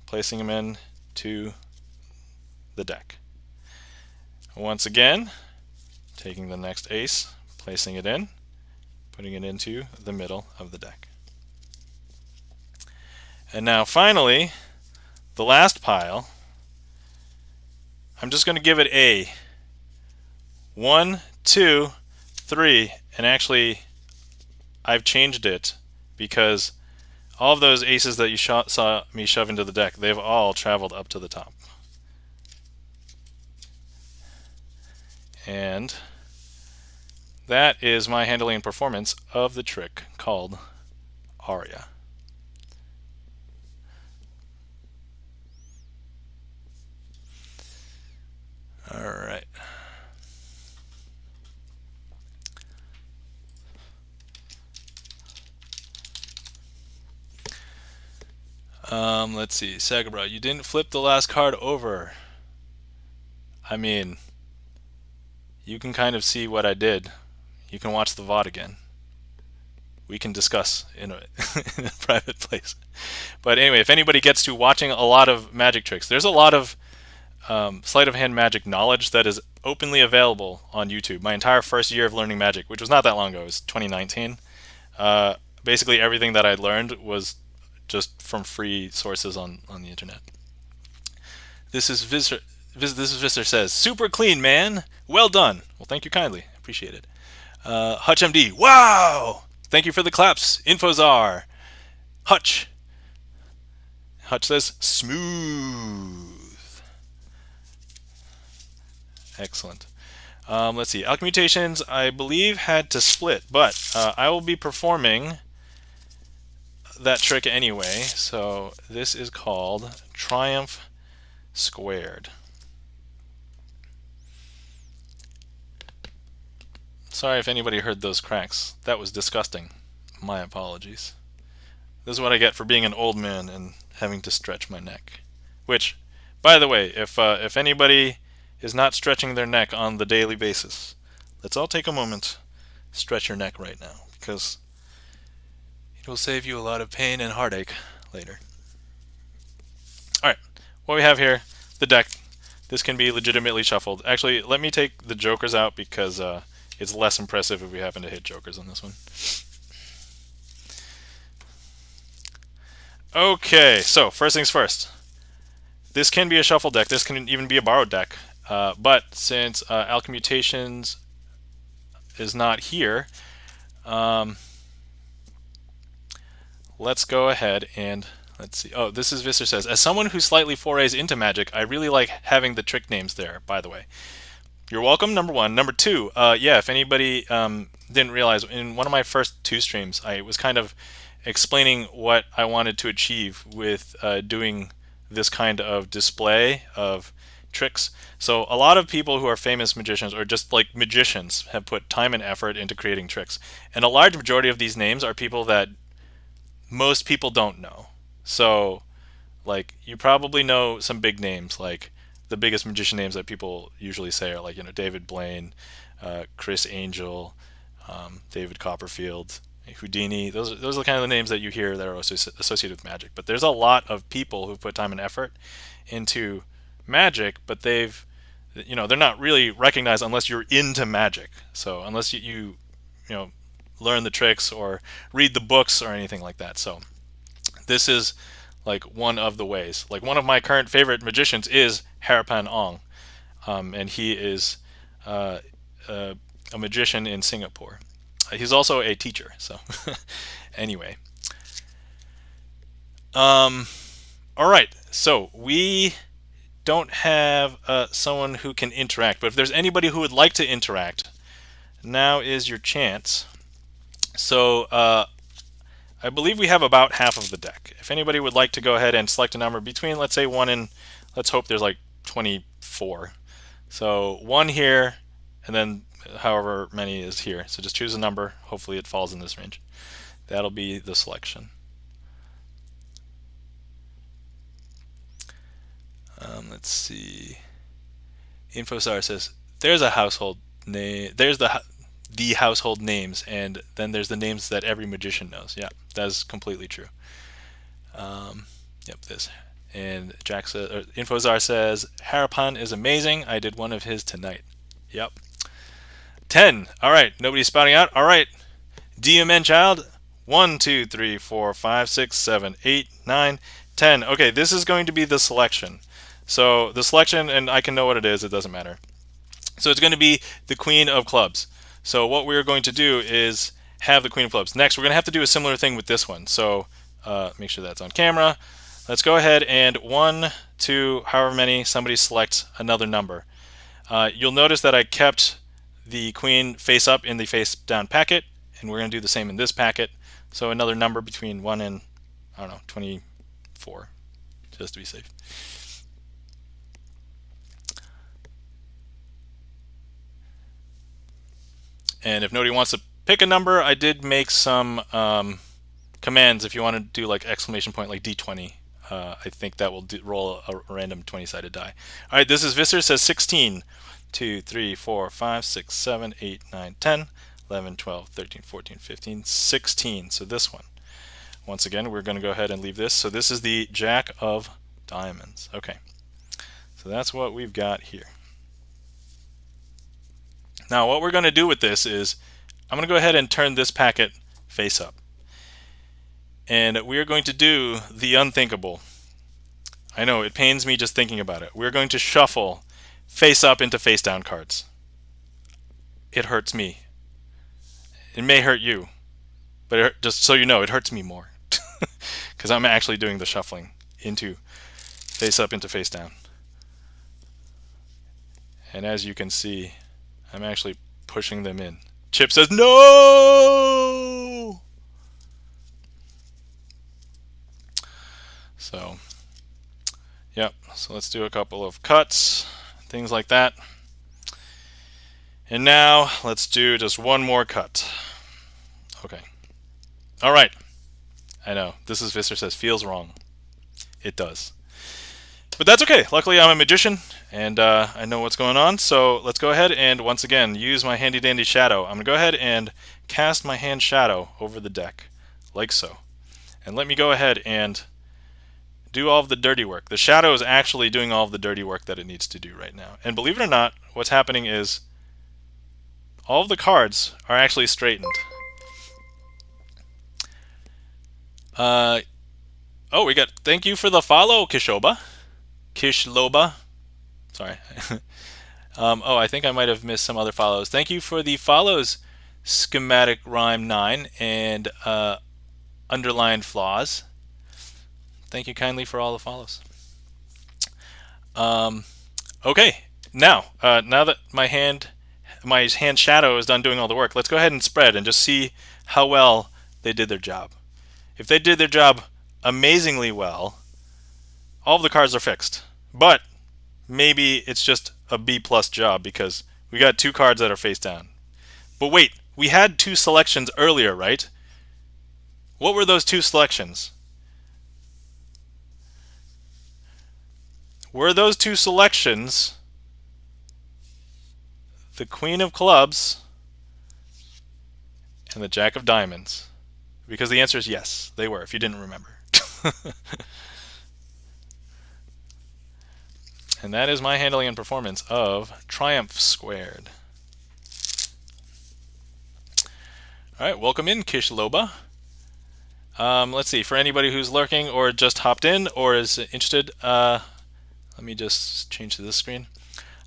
placing them into the deck. Once again, taking the next ace, placing it in, putting it into the middle of the deck. And now finally, the last pile, I'm just going to give it a 1, 2, 3, and actually I've changed it because all of those aces that you saw me shove into the deck, they've all traveled up to the top. And that is my handling and performance of the trick called Aria. All right. Let's see, Sagabra, you didn't flip the last card over. I mean, you can kind of see what I did. You can watch the VOD again. We can discuss in a, in a private place. But anyway, if anybody gets to watching a lot of magic tricks, there's a lot of sleight of hand magic knowledge that is openly available on YouTube. My entire first year of learning magic, which was not that long ago, it was 2019. Basically everything that I learned was just from free sources on the internet. This is Visitor says, super clean, man. Well done. Well, thank you kindly. Appreciate it. Hutch MD, wow! Thank you for the claps. Infozar. Hutch. Hutch says, smooth. Excellent. Let's see. Alchemy Mutations, I believe, had to split, but I will be performing that trick anyway. So this is called Triumph Squared. Sorry if anybody heard those cracks. That was disgusting. My apologies. This is what I get for being an old man and having to stretch my neck. Which, by the way, if anybody is not stretching their neck on the daily basis, let's all take a moment, stretch your neck right now, because it will save you a lot of pain and heartache later. Alright, what we have here, the deck. This can be legitimately shuffled. Actually, let me take the jokers out because it's less impressive if we happen to hit jokers on this one. Okay, so first things first. This can be a shuffle deck. This can even be a borrowed deck. But since Alchemy Mutations is not here, let's go ahead and let's see. Oh, this is Visser says, as someone who slightly forays into Magic, I really like having the trick names there, by the way. You're welcome, number one. Number two, yeah, if anybody didn't realize, in one of my first 2 streams, I was kind of explaining what I wanted to achieve with doing this kind of display of tricks. So a lot of people who are famous magicians or just like magicians have put time and effort into creating tricks. And a large majority of these names are people that most people don't know. So like you probably know some big names, like the biggest magician names that people usually say are like, you know, David Blaine, Chris Angel, David Copperfield, Houdini. Those are the kind of the names that you hear that are associated with magic. But there's a lot of people who put time and effort into magic, but they've, you know, they're not really recognized unless you're into magic. So unless you know, learn the tricks or read the books or anything like that. So this is like one of the ways. Like one of my current favorite magicians is Harapan Ong, and he is a magician in Singapore. He's also a teacher. So anyway, all right. So we don't have someone who can interact, but if there's anybody who would like to interact, now is your chance. So I believe we have about half of the deck. If anybody would like to go ahead and select a number between, let's say 1 and, let's hope there's like 24. So 1 here, and then however many is here. So just choose a number. Hopefully it falls in this range. That'll be the selection. Let's see. Infosar says there's a household name. There's the household names, and then there's the names that every magician knows. Yeah, that's completely true. Yep, this. And Jack says, Infozar says, Harapan is amazing. I did one of his tonight. Yep. 10. All right, nobody's spouting out. All right, DMN child. 1, 2, 3, 4, 5, 6, 7, 8, 9, 10. Okay, this is going to be the selection. So the selection, and I can know what it is. It doesn't matter. So it's going to be the Queen of Clubs. So what we're going to do is have the Queen of Clubs. Next, we're going to have to do a similar thing with this one. So make sure that's on camera. Let's go ahead and 1, 2, however many, somebody select another number. You'll notice that I kept the Queen face up in the face down packet, and we're going to do the same in this packet. So another number between 1 and, I don't know, 24, just to be safe. And if nobody wants to pick a number, I did make some commands if you want to do like exclamation point, like D20. I think that will roll a random 20-sided die. All right, this is Visser, says 16. 2, 3, 4, 5, 6, 7, 8, 9, 10, 11, 12, 13, 14, 15, 16. So this one. Once again, we're going to go ahead and leave this. So this is the Jack of Diamonds. Okay, so that's what we've got here. Now what we're going to do with this is I'm going to go ahead and turn this packet face up. And we are going to do the unthinkable. I know, it pains me just thinking about it. We're going to shuffle face up into face down cards. It hurts me. It may hurt you, but just so you know, it hurts me more because I'm actually doing the shuffling into face up into face down. And as you can see, I'm actually pushing them in. Chip says no! So, yep, so let's do a couple of cuts, things like that. And now let's do just one more cut. Okay. All right. I know. This is Visser says feels wrong. It does. But that's okay. Luckily, I'm a magician and I know what's going on. So let's go ahead and once again use my handy dandy shadow. I'm going to go ahead and cast my hand shadow over the deck like so. And let me go ahead and do all of the dirty work. The shadow is actually doing all of the dirty work that it needs to do right now. And believe it or not, what's happening is all of the cards are actually straightened. Oh, we got, thank you for the follow, Kishloba. Sorry. Oh, I think I might have missed some other follows. Thank you for the follows, Schematic Rhyme 9 and Underlined Flaws. Thank you kindly for all the follows. Okay, now that my hand shadow is done doing all the work, let's go ahead and spread and just see how well they did their job. If they did their job amazingly well, all of the cards are fixed. But maybe it's just a B+ job because we got 2 cards that are face down. But wait, we had 2 selections earlier, right? What were those 2 selections? Were those 2 selections the Queen of Clubs and the Jack of Diamonds? Because the answer is yes, they were, if you didn't remember. And that is my handling and performance of Triumph Squared. Alright, welcome in, Kishloba. Let's see, for anybody who's lurking or just hopped in or is interested, let me just change to this screen.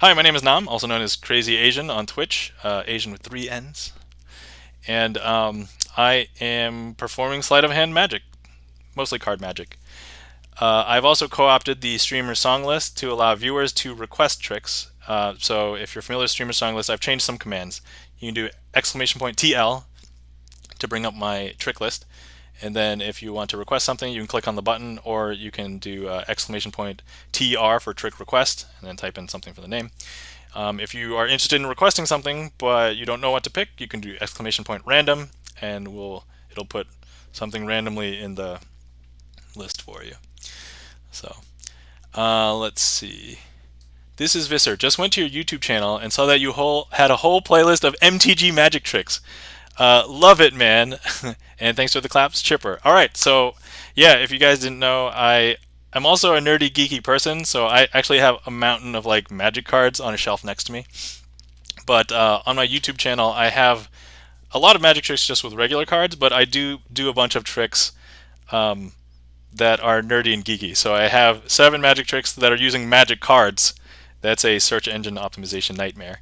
Hi, my name is Nam, also known as Crazy Asian on Twitch, Asian with 3 N's. And I am performing Sleight of Hand magic, mostly card magic. I've also co-opted the StreamerSonglist to allow viewers to request tricks. So if you're familiar with StreamerSonglist, I've changed some commands. You can do !TL to bring up my trick list. And then if you want to request something, you can click on the button, or you can do !TR for trick request, and then type in something for the name. If you are interested in requesting something, but you don't know what to pick, you can do !random, and it'll put something randomly in the list for you. So let's see. This is Visser. Just went to your YouTube channel and saw that you had a whole playlist of MTG magic tricks. Love it, man. And thanks for the claps, Chipper. All right, so yeah, if you guys didn't know, I'm also a nerdy, geeky person, so I actually have a mountain of like magic cards on a shelf next to me. But on my YouTube channel, I have a lot of magic tricks just with regular cards, but I do a bunch of tricks that are nerdy and geeky. So I have 7 magic tricks that are using magic cards. That's a search engine optimization nightmare.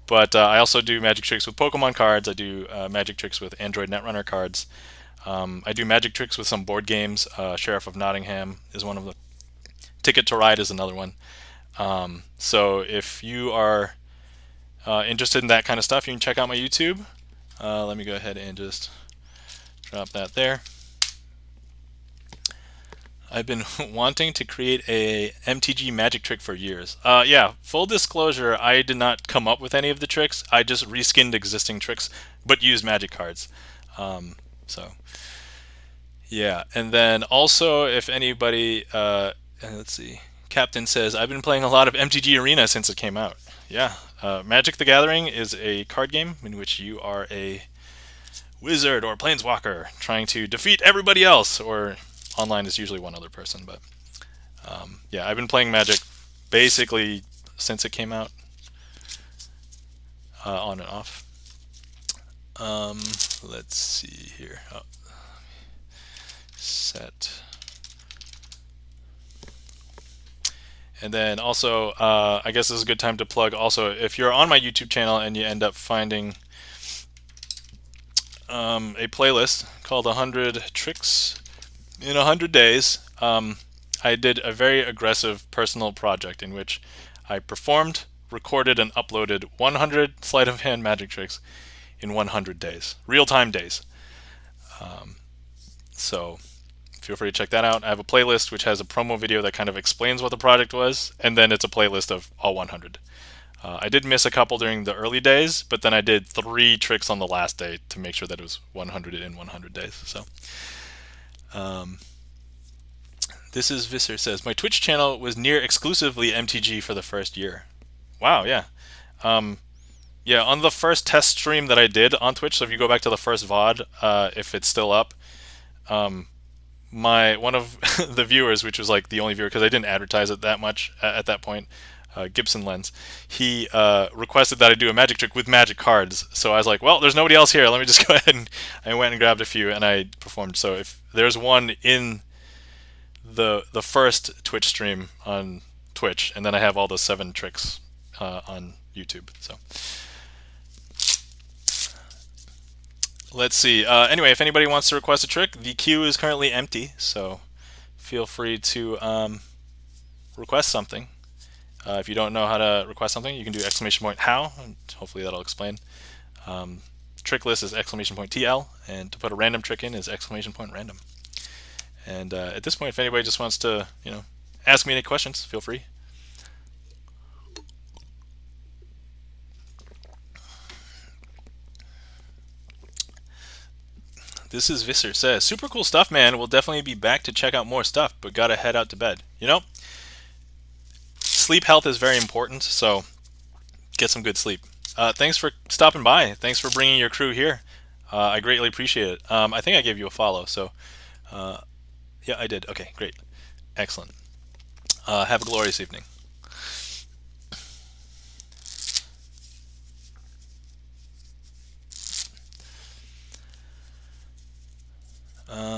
But I also do magic tricks with Pokemon cards. I do magic tricks with Android Netrunner cards. I do magic tricks with some board games. Sheriff of Nottingham is one of them. Ticket to Ride is another one. So if you are interested in that kind of stuff, you can check out my YouTube. Let me go ahead and just drop that there. I've been wanting to create a MTG magic trick for years. Yeah, full disclosure, I did not come up with any of the tricks. I just reskinned existing tricks, but used magic cards. So, yeah. And then also, if anybody, let's see, Captain says, I've been playing a lot of MTG Arena since it came out. Yeah, Magic the Gathering is a card game in which you are a wizard or planeswalker trying to defeat everybody else, or online is usually one other person, but yeah, I've been playing Magic basically since it came out, on and off. Let's see here. Oh, set. And then also, I guess this is a good time to plug also, if you're on my YouTube channel and you end up finding a playlist called 100 Tricks in 100 Days. I did a very aggressive personal project in which I performed, recorded, and uploaded 100 sleight of hand magic tricks in 100 days, real-time days. So feel free to check that out. I have a playlist which has a promo video that kind of explains what the project was, and then it's a playlist of all 100. I did miss a couple during the early days, but then I did 3 tricks on the last day to make sure that it was 100 in 100 days. So, this is Visser says, my Twitch channel was near exclusively MTG for the first year. Wow, yeah. Yeah, on the first test stream that I did on Twitch, so if you go back to the first VOD, if it's still up, one of the viewers, which was like the only viewer, because I didn't advertise it that much at that point, Gibson Lens, he requested that I do a magic trick with magic cards. So I was like, well, there's nobody else here. Let me just go ahead, and I went and grabbed a few and I performed. So if there's one in the first Twitch stream on Twitch, and then I have all the 7 tricks on YouTube. So let's see. Anyway, if anybody wants to request a trick, the queue is currently empty, so feel free to request something. If you don't know how to request something, you can do !how, and hopefully that'll explain. Trick list is !TL, and to put a random trick in is !random. And at this point, if anybody just wants to, ask me any questions, feel free. This is Visser says, super cool stuff, man. We'll definitely be back to check out more stuff, but gotta head out to bed. Sleep health is very important, so get some good sleep. Thanks for stopping by. Thanks for bringing your crew here. I greatly appreciate it. I think I gave you a follow, so yeah, I did. Okay, great. Excellent. Have a glorious evening.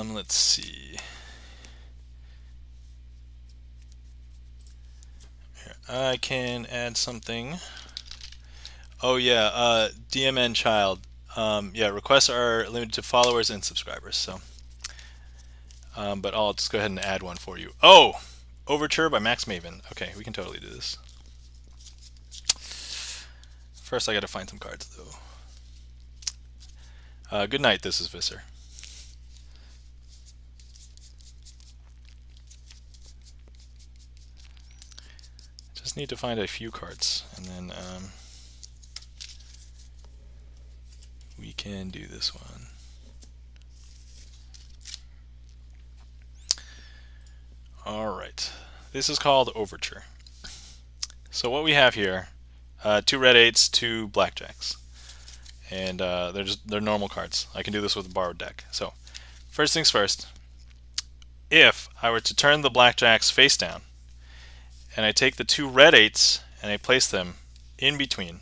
Let's see. Here, I can add something. Oh yeah, DMN child. Yeah, requests are limited to followers and subscribers. So, but I'll just go ahead and add one for you. Oh, Overture by Max Maven. Okay, we can totally do this. First, I got to find some cards though. Good night. This is Visser. Just need to find a few cards, and then we can do this one. Alright, this is called Overture. So what we have here, 2 red 8s, 2 blackjacks. And they're normal cards. I can do this with a borrowed deck. So, first things first, if I were to turn the blackjacks face down, and I take the 2 red 8s and I place them in between,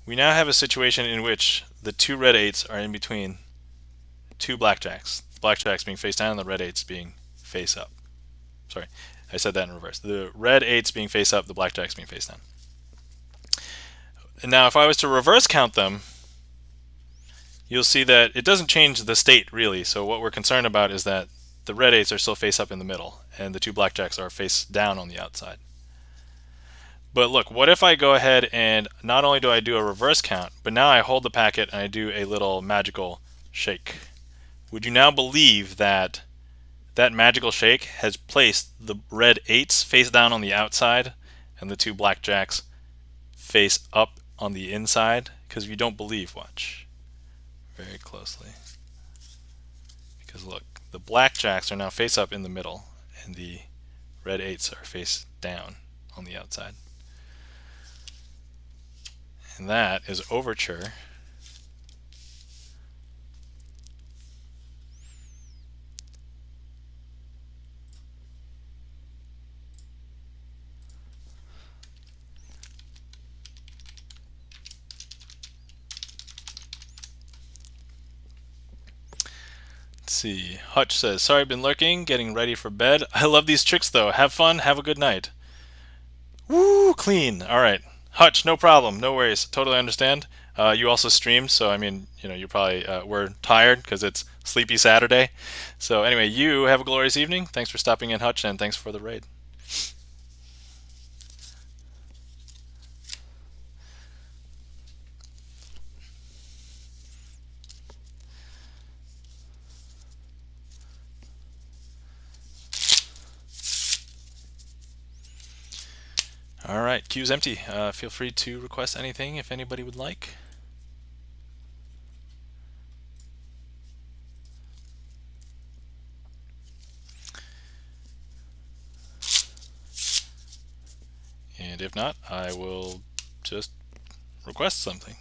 we now have a situation in which the 2 red 8s are in between 2 blackjacks. The blackjacks being face down and the red 8s being face up. Sorry, I said that in reverse. The red 8s being face up, the blackjacks being face down. And now if I was to reverse count them, you'll see that it doesn't change the state really. So what we're concerned about is that the red 8s are still face up in the middle and the 2 blackjacks are face down on the outside. But look, what if I go ahead and not only do I do a reverse count, but now I hold the packet and I do a little magical shake? Would you now believe that that magical shake has placed the red 8s face down on the outside and the 2 blackjacks face up on the inside? Because if you don't believe, watch very closely. Because look, the blackjacks are now face up in the middle and the red 8s are face down on the outside. And that is Overture see. Hutch says, sorry, been lurking, getting ready for bed. I love these tricks though. Have fun, have a good night. Woo, clean. Alright. Hutch, no problem, no worries. Totally understand. You also stream, so I mean, you probably were tired because it's Sleepy Saturday. So anyway, you have a glorious evening. Thanks for stopping in, Hutch, and thanks for the raid. All right, queue's empty. Feel free to request anything if anybody would like. And if not, I will just request something.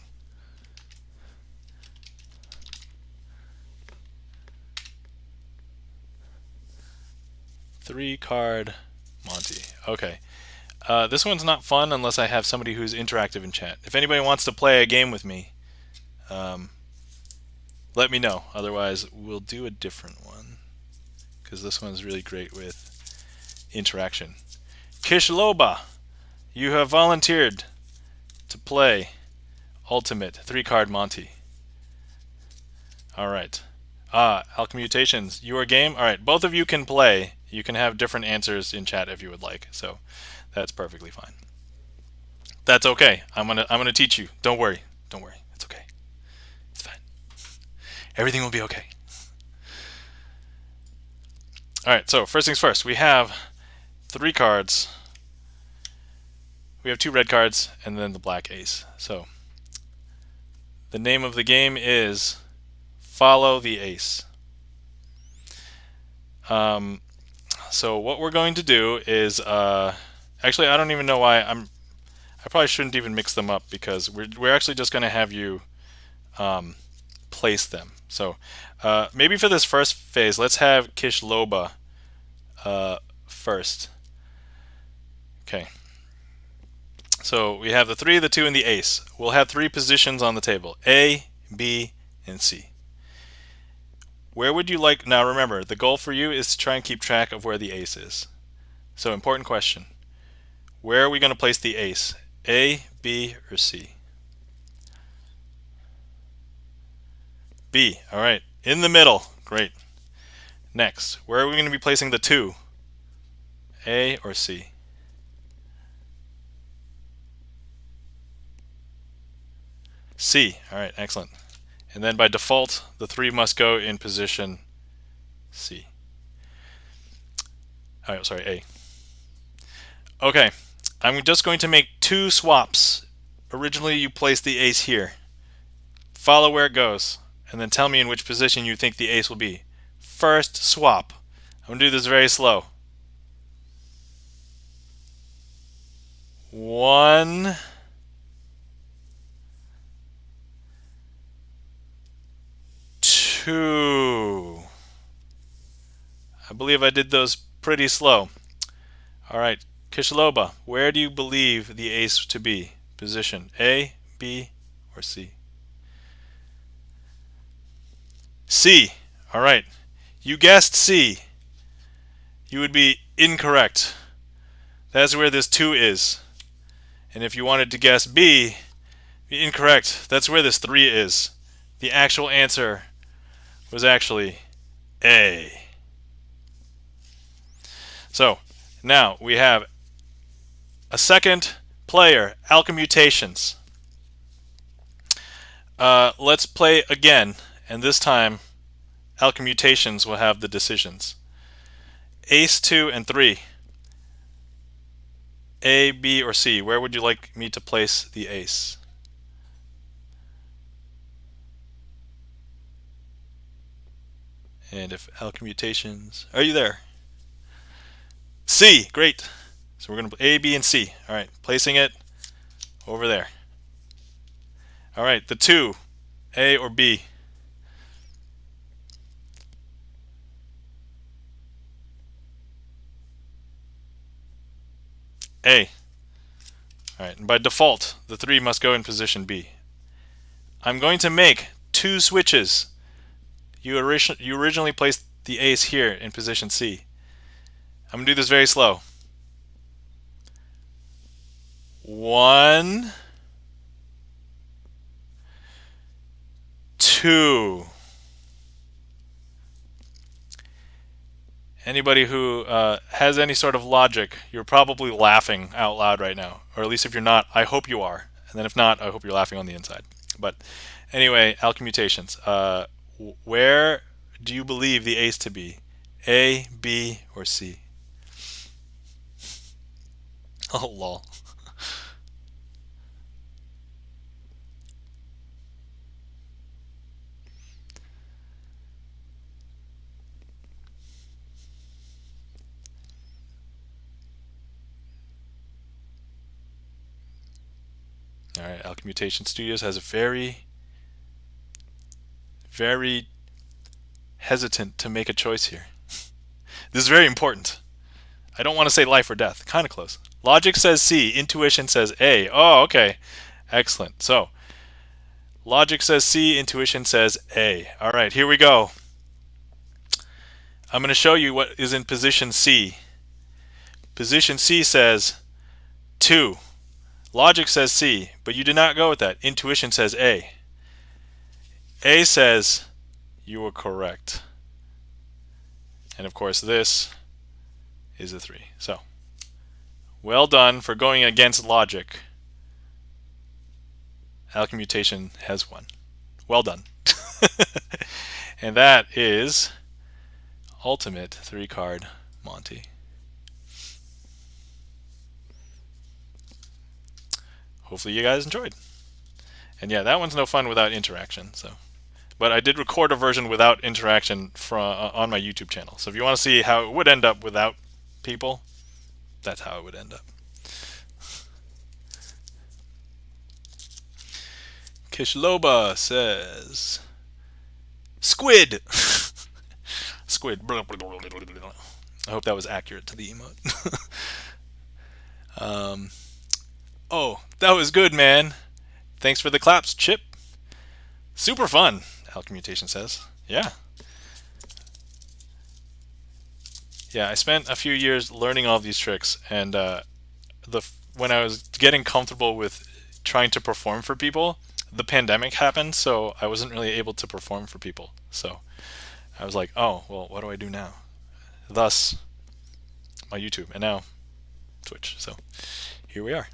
Three-card Monty. Okay. This one's not fun unless I have somebody who's interactive in chat. If anybody wants to play a game with me, let me know. Otherwise, we'll do a different one because this one's really great with interaction. Kishloba, you have volunteered to play Ultimate 3-card Monty. All right. Alchemutations, your game. All right, both of you can play. You can have different answers in chat if you would like. So that's perfectly fine. That's okay. I'm gonna teach you. Don't worry. Don't worry. It's okay. It's fine. Everything will be okay. All right. So first things first. We have 3 cards. We have 2 red cards and then the black ace. So the name of the game is Follow the Ace. So what we're going to do is actually I don't even know why I probably shouldn't even mix them up because we're actually just going to have you place them. So maybe for this first phase, let's have Kishloba first. Okay. So we have the 3, the 2, and the ace. We'll have 3 positions on the table: A, B, and C. Where would you like? Now remember, the goal for you is to try and keep track of where the ace is. So important question: where are we going to place the ace? A, B, or C? B. All right. In the middle. Great. Next, where are we going to be placing the 2? A or C? C. All right. Excellent. And then by default, the 3 must go in position C. All right. Sorry, A. Okay. I'm just going to make 2 swaps. Originally, you placed the ace here. Follow where it goes, and then tell me in which position you think the ace will be. First swap. I'm going to do this very slow. 1, 2. I believe I did those pretty slow. All right, Kishloba, where do you believe the ace to be? Position A, B, or C? C. All right. You guessed C. You would be incorrect. That's where this 2 is. And if you wanted to guess B, be incorrect. That's where this 3 is. The actual answer was actually A. So now we have a second player, Alchemutations. Let's play again, and this time Alchemutations will have the decisions. Ace 2 and 3. A, B, or C? Where would you like me to place the ace? And if Alchemutations, are you there? C, great. So we're going to play A, B, and C. All right, placing it over there. All right, the 2, A or B? A. All right, and by default, the 3 must go in position B. I'm going to make 2 switches. You originally placed the ace here in position C. I'm going to do this very slow. 1, 2. Anybody who has any sort of logic, you're probably laughing out loud right now. Or at least if you're not, I hope you are. And then if not, I hope you're laughing on the inside. But anyway, alchemutations. Where do you believe the ace to be? A, B, or C? Oh, lol. All right, Alchemutation Studios has a very hesitant to make a choice here. This is very important. I don't want to say life or death. Kind of close. Logic says C. Intuition says A. Oh, okay. Excellent. So, logic says C. Intuition says A. All right, here we go. I'm going to show you what is in position C. Position C says 2. Logic says C, but you did not go with that. Intuition says A. A says you were correct. And of course, this is a 3. So, well done for going against logic. Alchemutation has won. Well done. And that is Ultimate 3-card Monty. Hopefully you guys enjoyed. And yeah, that one's no fun without interaction. So, but I did record a version without interaction on my YouTube channel. So if you want to see how it would end up without people, that's how it would end up. Kishloba says, squid. Squid. I hope that was accurate to the emote. Oh, that was good, man. Thanks for the claps, Chip. Super fun, Alchemutation says. Yeah. Yeah, I spent a few years learning all of these tricks, and when I was getting comfortable with trying to perform for people, the pandemic happened, so I wasn't really able to perform for people. So I was like, oh, well, what do I do now? Thus, my YouTube, and now Twitch. So here we are.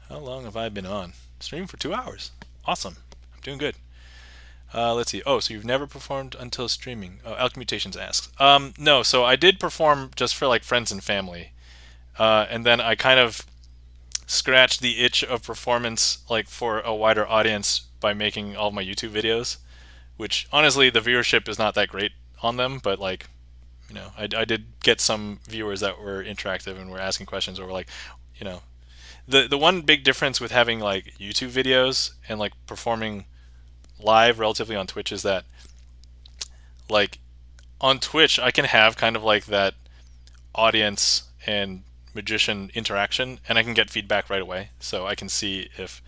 How long have I been on? Streaming for 2 hours. Awesome. I'm doing good. Let's see. Oh, so you've never performed until streaming? Oh, Alchemutations asks. No, so I did perform just for like friends and family. And then I kind of scratched the itch of performance like for a wider audience by making all of my YouTube videos, which honestly the viewership is not that great on them, but like, you know, I did get some viewers that were interactive and were asking questions, or were like, you know, the one big difference with having like YouTube videos and like performing live relatively on Twitch is that like on Twitch I can have kind of like that audience and magician interaction, and I can get feedback right away, so I can see if,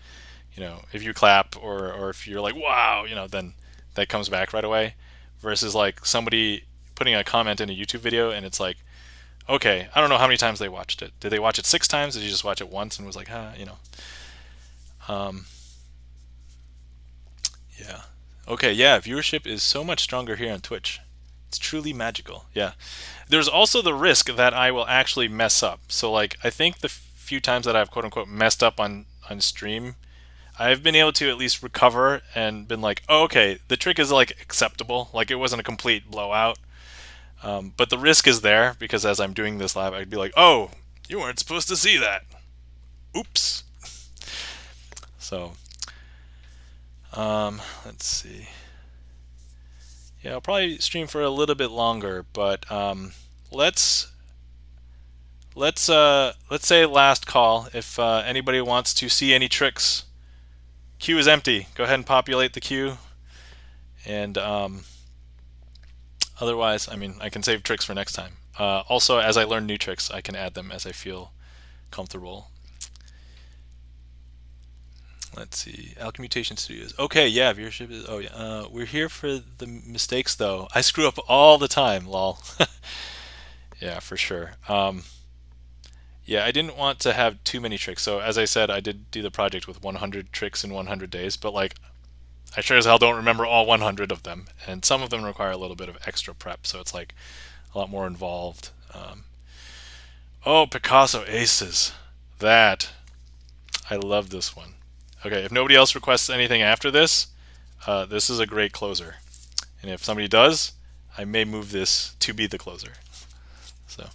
you know, if you clap or if you're like wow, you know, then that comes back right away, versus like somebody putting a comment in a YouTube video and it's like, okay, I don't know how many times they watched it. Did they watch it 6 times? Did you just watch it once and was like, you know? Yeah. Okay, yeah, viewership is so much stronger here on Twitch. It's truly magical. Yeah. There's also the risk that I will actually mess up. So like, I think the few times that I've quote unquote messed up on stream, I've been able to at least recover and been like, oh, okay, the trick is like acceptable. Like it wasn't a complete blowout. But the risk is there, because as I'm doing this live, I'd be like, oh, you weren't supposed to see that. Oops. So, let's see. Yeah, I'll probably stream for a little bit longer, but let's say last call. If anybody wants to see any tricks, queue is empty. Go ahead and populate the queue, and otherwise, I mean, I can save tricks for next time. Also, as I learn new tricks, I can add them as I feel comfortable. Let's see. Alchemmutation Studios. Okay, yeah, viewership is. Oh yeah. We're here for the mistakes though. I screw up all the time. Lol. Yeah, for sure. Yeah, I didn't want to have too many tricks. So as I said, I did do the project with 100 tricks in 100 days, but like I sure as hell don't remember all 100 of them, and some of them require a little bit of extra prep. So it's like a lot more involved. Oh, Picasso Aces. That I love this one. Okay, if nobody else requests anything after this, this is a great closer. And if somebody does, I may move this to be the closer. So,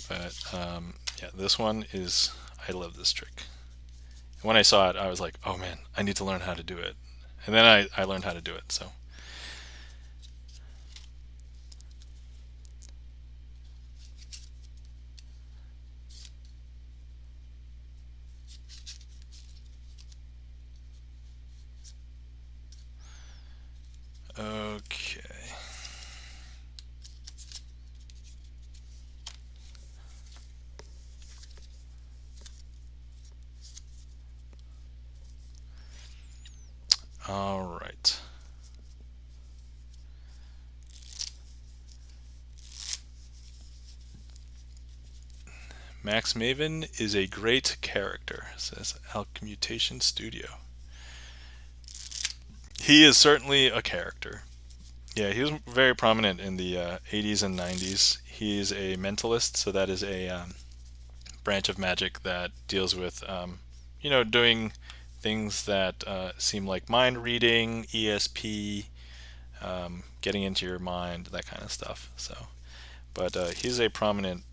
but yeah, this one is, I love this trick. And when I saw it, I was like, oh man, I need to learn how to do it. And then I learned how to do it. So, okay. All right. Max Maven is a great character, says Alchemmutation Studio. He is certainly a character. Yeah, he was very prominent in the 80s and 90s. He's a mentalist, so that is a branch of magic that deals with, doing things that seem like mind reading, ESP, getting into your mind, that kind of stuff. So, but he's a prominent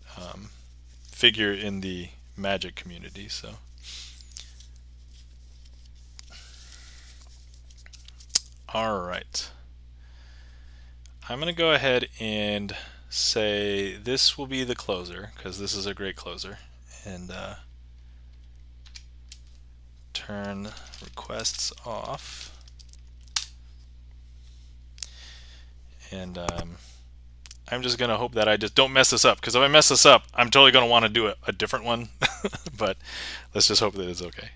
figure in the magic community. So, all right. I'm going to go ahead and say this will be the closer because this is a great closer, and turn requests off. And I'm just going to hope that I just don't mess this up, because if I mess this up, I'm totally going to want to do a different one. But let's just hope that it's okay.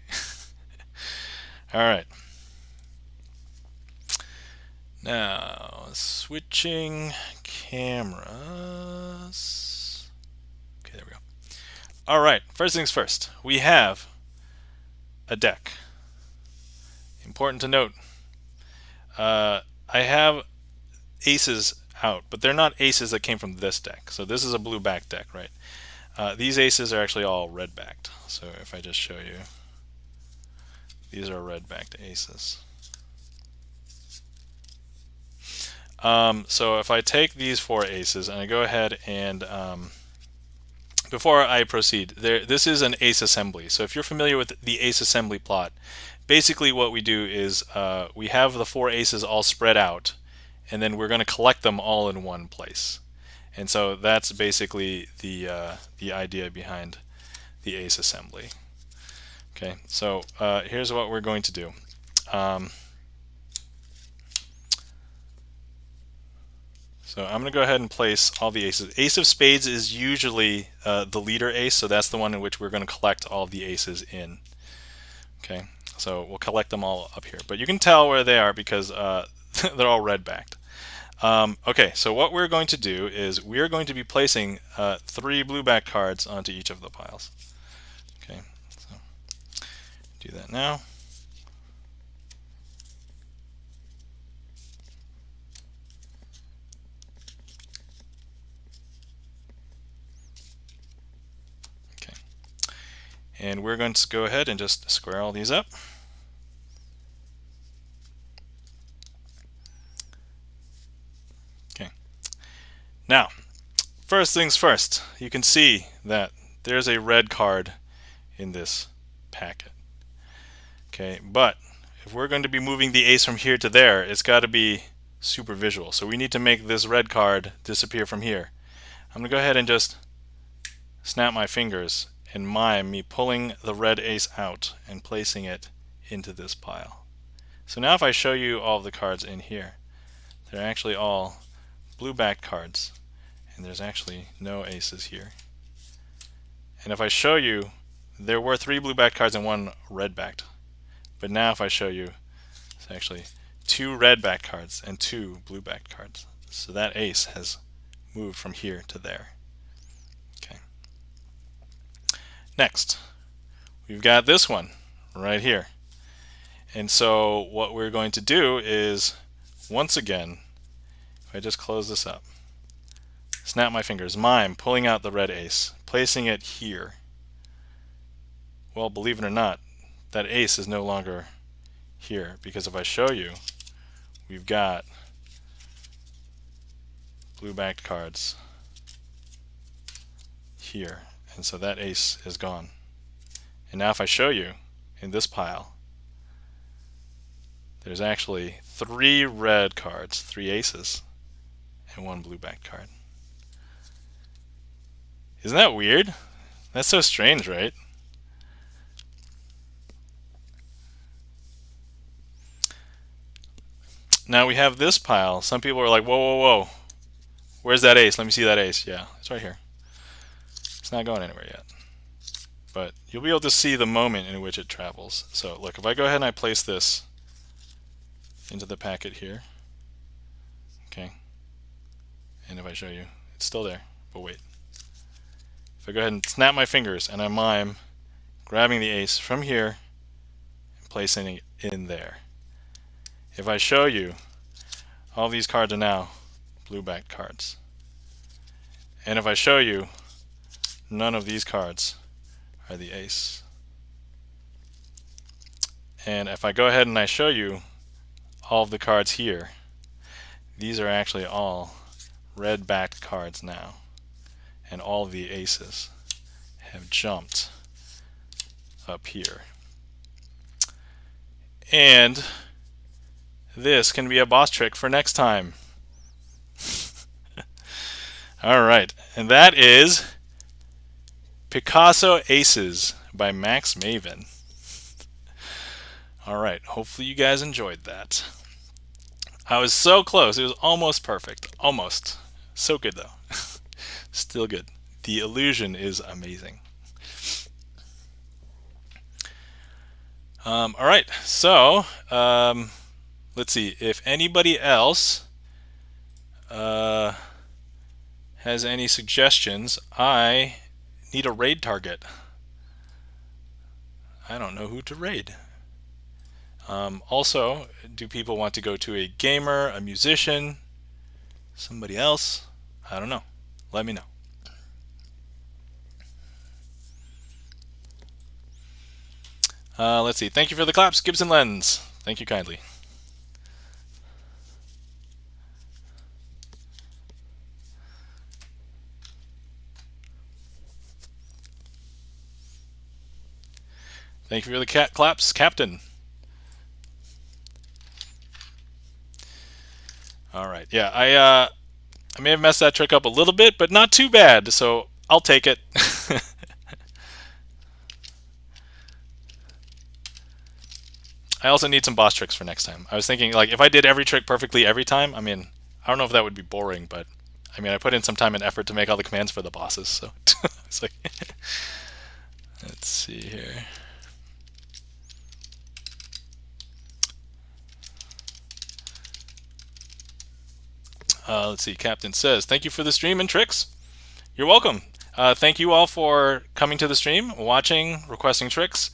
All right. Now, switching cameras. Okay, there we go. All right, first things first. We have a deck. Important to note. I have aces out, but they're not aces that came from this deck. So this is a blue back deck, right? These aces are actually all red backed. So if I just show you, these are red backed aces. So if I take these four aces and I go ahead and before I proceed, this is an ace assembly. So if you're familiar with the ace assembly plot, basically what we do is we have the four aces all spread out, and then we're going to collect them all in one place. And so that's basically the idea behind the ace assembly. Okay, so here's what we're going to do. So I'm going to go ahead and place all the aces. Ace of spades is usually the leader ace, so that's the one in which we're going to collect all of the aces in. Okay, so we'll collect them all up here. But you can tell where they are because they're all red backed. Okay, so what we're going to do is we're going to be placing 3 blue back cards onto each of the piles. Okay, so do that now. Okay, and we're going to go ahead and just square all these up. Now, first things first, you can see that there's a red card in this packet. Okay, but if we're going to be moving the ace from here to there, it's got to be super visual. So we need to make this red card disappear from here. I'm going to go ahead and just snap my fingers and mime me pulling the red ace out and placing it into this pile. So now if I show you all of the cards in here, they're actually all blue backed cards, and there's actually no aces here. And if I show you, there were 3 blue backed cards and 1 red backed. But now if I show you, it's actually 2 red backed cards and 2 blue backed cards. So that ace has moved from here to there. Okay. Next, we've got this one right here. And so what we're going to do is, once again, if I just close this up, snap my fingers, mime, pulling out the red ace, placing it here. Well, believe it or not, that ace is no longer here, because if I show you, we've got blue backed cards here, and so that ace is gone. And now if I show you in this pile, there's actually 3 red cards, 3 aces, and 1 blue backed card. Isn't that weird? That's so strange, right? Now we have this pile. Some people are like, whoa, whoa, whoa. Where's that ace? Let me see that ace. Yeah, it's right here. It's not going anywhere yet. But you'll be able to see the moment in which it travels. So look, if I go ahead and I place this into the packet here, okay, and if I show you, it's still there, but wait. If I go ahead and snap my fingers and I mime grabbing the ace from here and placing it in there. If I show you, all these cards are now blue backed cards. And if I show you, none of these cards are the ace. And if I go ahead and I show you all of the cards here, these are actually all red backed cards now. And all of the aces have jumped up here. And this can be a boss trick for next time. Alright, and that is Picasso Aces by Max Maven. Alright, hopefully you guys enjoyed that. I was so close, it was almost perfect. Almost. So good though. Still good. The illusion is amazing. Alright, so let's see if anybody else has any suggestions. I need a raid target. I don't know who to raid. Also, do people want to go to a gamer, a musician, somebody else? I don't know. Let me know. Let's see. Thank you for the claps, Gibson Lens. Thank you kindly. Thank you for the claps, Captain. All right. Yeah, I may have messed that trick up a little bit, but not too bad. So I'll take it. I also need some boss tricks for next time. I was thinking, like, if I did every trick perfectly every time, I mean, I don't know if that would be boring, but I mean, I put in some time and effort to make all the commands for the bosses, so it's like, let's see here. Let's see, Captain says, thank you for the stream and tricks. You're welcome. Thank you all for coming to the stream, watching, requesting tricks,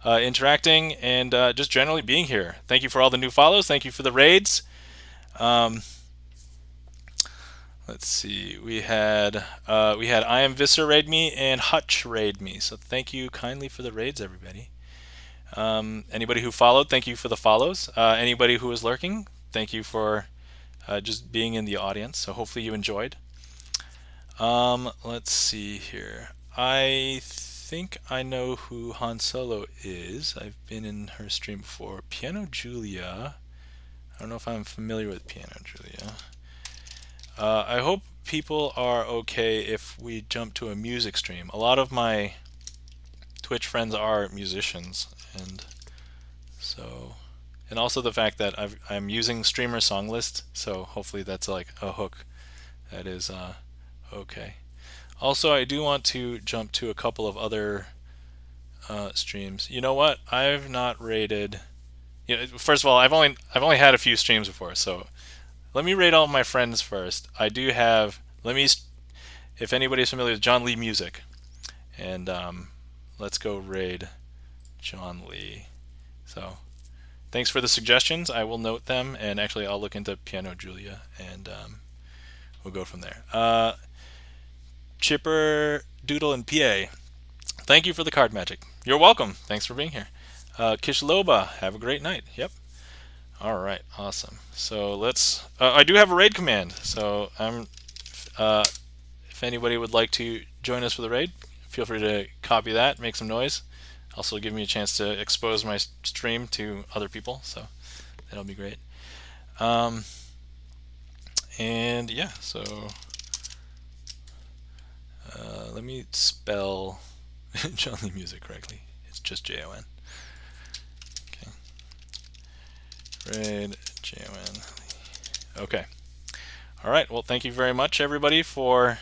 interacting, and just generally being here. Thank you for all the new follows. Thank you for the raids. Let's see. We had I Am Visser raid me and Hutch raid me. So thank you kindly for the raids, everybody. Anybody who followed, thank you for the follows. Anybody who was lurking, thank you for just being in the audience. So hopefully you enjoyed. Let's see here. I think I know who Han Solo is. I've been in her stream before. Piano Julia. I don't know if I'm familiar with Piano Julia. I hope people are okay if we jump to a music stream. A lot of my Twitch friends are musicians, and so, and also the fact that I'm using StreamerSonglist, so hopefully that's like a hook That is okay. Also, I do want to jump to a couple of other streams. You know what? I've not rated. First of all, I've only had a few streams before, so let me rate all of my friends first. I do have. Let me. If anybody's familiar with John Lee Music, and let's go raid John Lee. So thanks for the suggestions. I will note them, and actually I'll look into Piano Julia, and we'll go from there. Chipper Doodle and PA. Thank you for the card magic. You're welcome. Thanks for being here. Kishloba, have a great night. Yep. All right, awesome. So let's. I do have a raid command. So if anybody would like to join us for the raid, feel free to copy that, make some noise. Also, give me a chance to expose my stream to other people. So that'll be great. And yeah, so let me spell John Lee Music correctly. It's just Jon. Okay. Raid Jon. Okay. All right. Well, thank you very much, everybody, for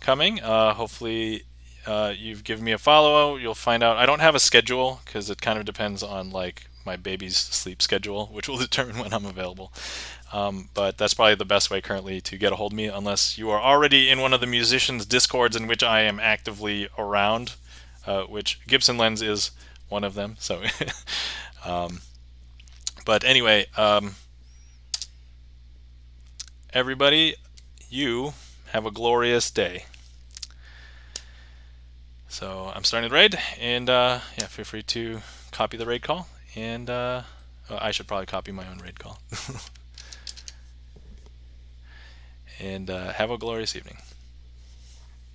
coming. Hopefully, you've given me a follow. You'll find out. I don't have a schedule because it kind of depends on like my baby's sleep schedule, which will determine when I'm available. But that's probably the best way currently to get a hold of me, unless you are already in one of the musicians' discords in which I am actively around, which Gibson Lens is one of them. So, but anyway, everybody, you have a glorious day. So I'm starting the raid, and yeah, feel free to copy the raid call, and I should probably copy my own raid call. And have a glorious evening.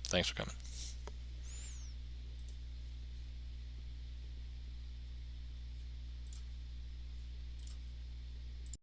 Thanks for coming.